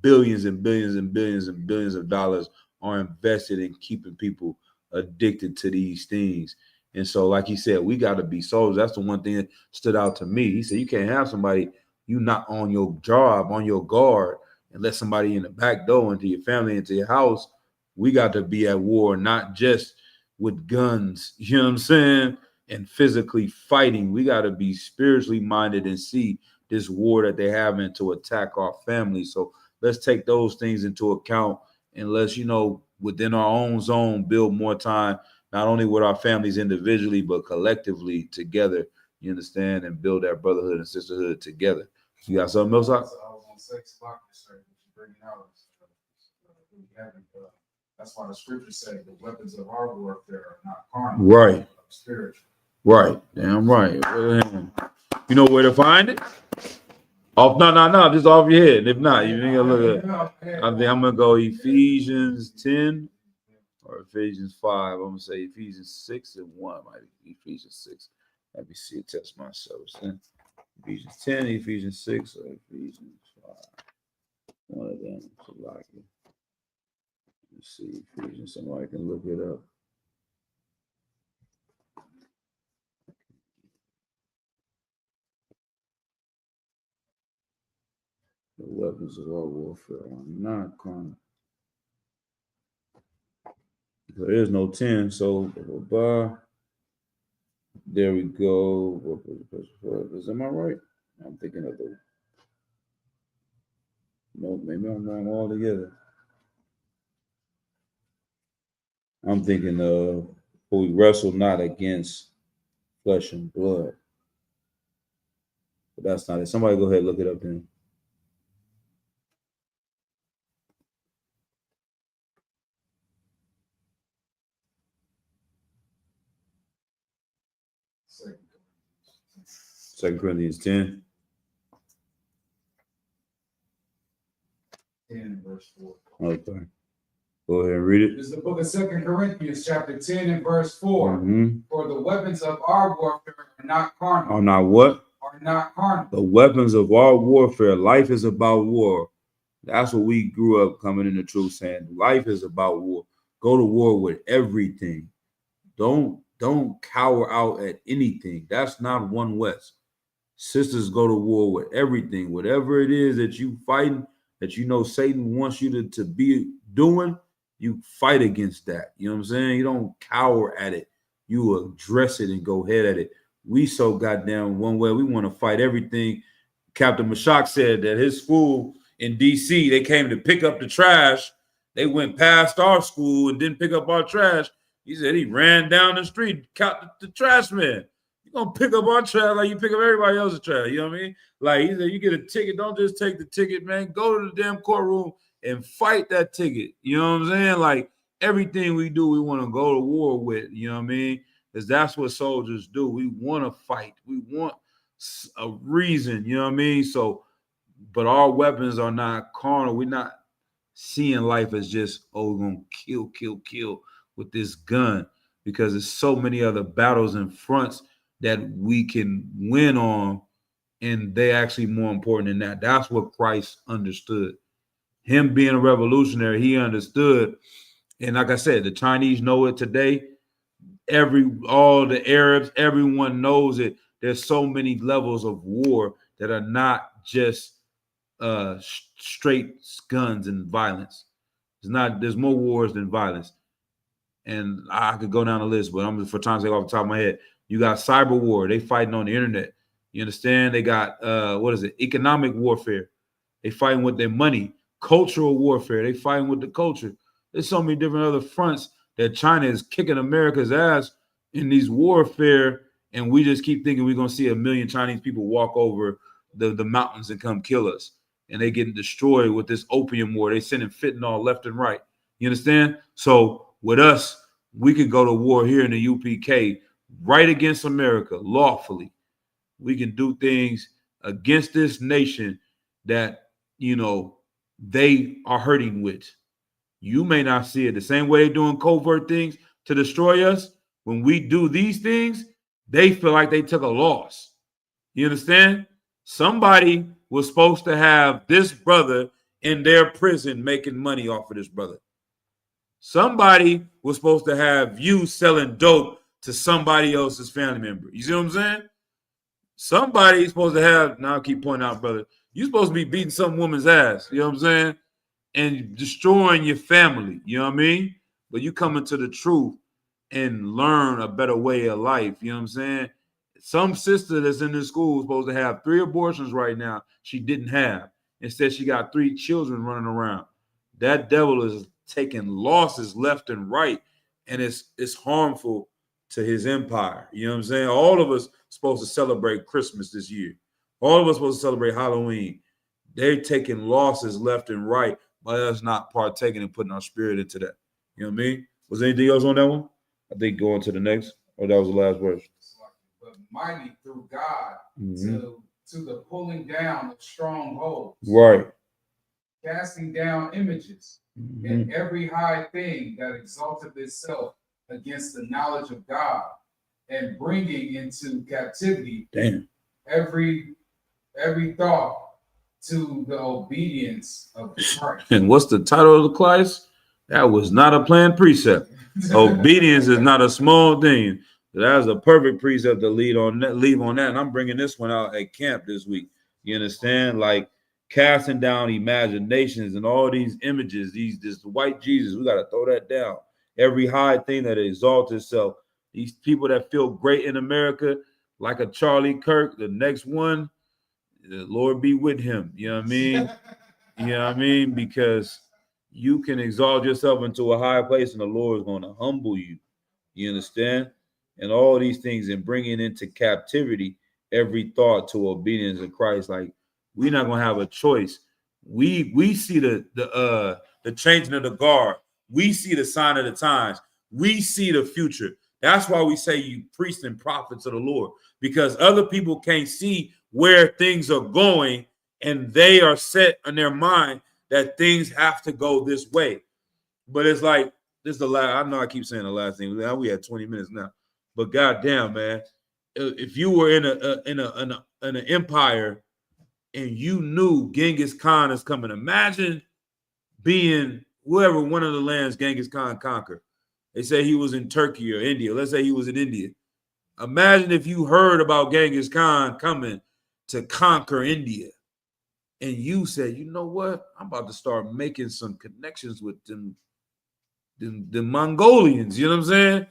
billions and billions and billions and billions of dollars are invested in keeping people addicted to these things. And so, like he said, we got to be soldiers. That's the one thing that stood out to me. He said, you can't have somebody, you not on your job, on your guard, and let somebody in the back door into your family, into your house. We got to be at war, not just with guns, you know what I'm saying, and physically fighting. We got to be spiritually minded and see this war that they having to attack our families. So let's take those things into account, and let's, within our own zone, build more time, not only with our families individually, but collectively together, you understand, and build that brotherhood and sisterhood together. You got something else? I was on 6 o'clock yesterday, what you bringing out really heavy, but that's why the scripture said the weapons of our warfare are not carnal, Right. but spiritual. Right. Damn right. You know where to find it? Off, no, just off your head. If not, you ain't gonna look at. I think I'm gonna go Ephesians 10 or Ephesians 5. I'm gonna say Ephesians 6 and 1. Might be Ephesians 6. Let me see, test myself. Ephesians 10, Ephesians 6, or Ephesians 5. One of them. So like it. Let's see, Ephesians. Somebody can look it up. The weapons of our warfare are not carnal. There is no 10, so there we go. Am I right? I'm thinking of the. No, maybe I'm wrong altogether. I'm thinking of, we wrestle not against flesh and blood. But that's not it. Somebody go ahead and look it up then. Second Corinthians 10. 10 verse 4. Okay. Go ahead and read it. This is the book of 2 Corinthians, chapter 10 and verse 4. Mm-hmm. For the weapons of our warfare are not carnal. Are not what? Are not carnal. The weapons of our warfare. Life is about war. That's what we grew up coming into truth saying. Life is about war. Go to war with everything. Don't cower out at anything. That's not One West. Sisters go to war with everything. Whatever it is that you fighting, that you know Satan wants you to be doing, you fight against that. You know what I'm saying? You don't cower at it. You address it and go ahead at it. We so goddamn one way. We want to fight everything. Captain Mashak said that his school in D.C., they came to pick up the trash. They went past our school and didn't pick up our trash. He said he ran down the street, caught the trash man. You're going to pick up our trash like you pick up everybody else's trash. You know what I mean? Like, he said, you get a ticket. Don't just take the ticket, man. Go to the damn courtroom and fight that ticket. You know what I'm saying? Like, everything we do, we want to go to war with. You know what I mean? Because that's what soldiers do. We want to fight. We want a reason. You know what I mean? So, but our weapons are not carnal. We're not seeing life as just, we're going to kill with this gun, because there's so many other battles and fronts that we can win on, and they're actually more important than that. That's what Christ understood. Him being a revolutionary, he understood. And like I said, the Chinese know it today. All the Arabs, everyone knows it. There's so many levels of war that are not just straight guns and violence. There's more wars than violence. And I could go down the list, but I'm just, for time's sake, off the top of my head. You got cyber war. They fighting on the internet. You understand? They got economic warfare. They fighting with their money. Cultural warfare. They fighting with the culture. There's so many different other fronts that China is kicking America's ass in these warfare, and we just keep thinking we're gonna see 1 million Chinese people walk over the mountains and come kill us. And they getting destroyed with this opium war. They sending fentanyl left and right. You understand? So with us, we could go to war here in the UPK right against America lawfully. We can do things against this nation that, they are hurting with. You may not see it the same way they're doing covert things to destroy us. When we do these things, they feel like they took a loss. You understand? Somebody was supposed to have this brother in their prison making money off of this brother. Somebody was supposed to have you selling dope to somebody else's family member. You see what I'm saying? Somebody's supposed to have, now I keep pointing out, brother, you're supposed to be beating some woman's ass, you know what I'm saying? And destroying your family, you know what I mean? But you come into the truth and learn a better way of life, you know what I'm saying? Some sister that's in this school is supposed to have 3 abortions right now. She didn't have. Instead, she got 3 children running around. That devil is taking losses left and right, and it's harmful to his empire. You know what I'm saying? All of us supposed to celebrate Christmas this year. All of us supposed to celebrate Halloween. They're taking losses left and right by us not partaking and putting our spirit into that. You know what I mean? Was there anything else on that one? I think going to the next, or that was the last verse. But mighty through God Mhm. to the pulling down of strongholds, Right. casting down images, Mhm. and every high thing that exalteth itself against the knowledge of God, and bringing into captivity Damn. every thought to the obedience of Christ. And what's the title of the class? That was not a planned precept. Obedience is not a small thing. That's a perfect precept to leave on that. And I'm bringing this one out at camp this week. You understand? Like casting down imaginations and all these images, this white Jesus. We got to throw that down. Every high thing that exalts itself. These people that feel great in America, like a Charlie Kirk, the next one, the Lord be with him. You know what I mean? You know what I mean? Because you can exalt yourself into a high place and the Lord is going to humble you. You understand? And all these things and bringing into captivity every thought to obedience of Christ. Like we're not going to have a choice. We see the changing of the guard. We see the sign of the times. We see the future. That's why we say you priests and prophets of the Lord, because other people can't see where things are going, and they are set in their mind that things have to go this way. But it's like, this is the last, I know I keep saying the last thing. We had 20 minutes now. But goddamn, man, if you were in an empire and you knew Genghis Khan is coming, imagine being whoever one of the lands Genghis Khan conquered. They say he was in Turkey or India. Let's say he was in India. Imagine if you heard about Genghis Khan coming to conquer India, and you said, you know what? I'm about to start making some connections with them Mongolians. You know what I'm saying?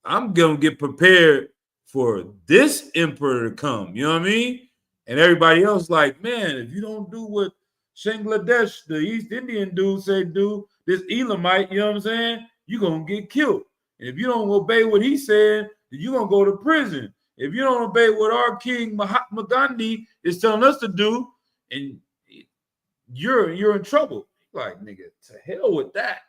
I'm gonna get prepared for this emperor to come. You know what I mean? And everybody else, like, man, if you don't do what Bangladesh, the East Indian dude, say do, this Elamite, you know what I'm saying? You're gonna get killed. And if you don't obey what he said, then you're gonna go to prison. If you don't obey what our king Mahatma Gandhi is telling us to do, and you're in trouble. Like, nigga, to hell with that.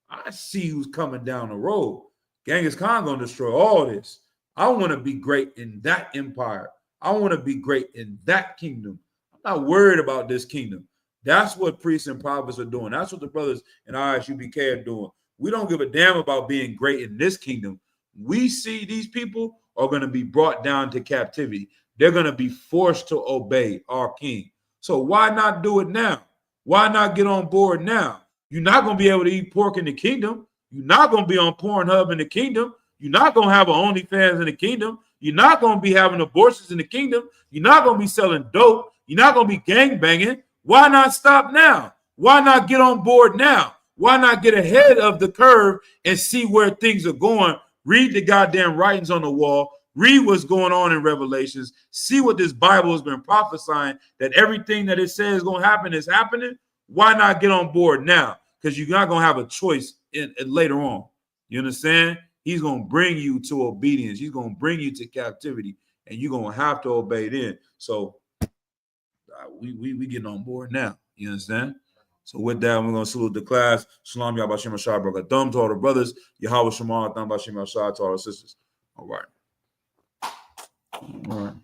I see who's coming down the road. Genghis Khan gonna destroy all this. I want to be great in that empire. I want to be great in that kingdom. I'm not worried about this kingdom. That's what priests and prophets are doing. That's what the brothers in ISUBK are doing. We don't give a damn about being great in this kingdom. We see these people are going to be brought down to captivity. They're going to be forced to obey our king. So why not do it now? Why not get on board now? You're not going to be able to eat pork in the kingdom. You're not going to be on Pornhub in the kingdom. You're not going to have an OnlyFans in the kingdom. You're not going to be having abortions in the kingdom. You're not going to be selling dope. You're not going to be gangbanging. Why not stop now? Why not get on board now? Why not get ahead of the curve and see where things are going? Read the goddamn writings on the wall. Read what's going on in Revelations. See what this Bible has been prophesying, that everything that it says is going to happen is happening. Why not get on board now? Because you're not going to have a choice later on. You understand? He's going to bring you to obedience. He's going to bring you to captivity, and you're going to have to obey then. So we getting on board now. You understand? So with that, we're going to salute the class. Shalom, Yahbashim Ashar, Brakathum to all the brothers. Yahweh Shema, Thambashim Ashar to all the sisters. All right. All right.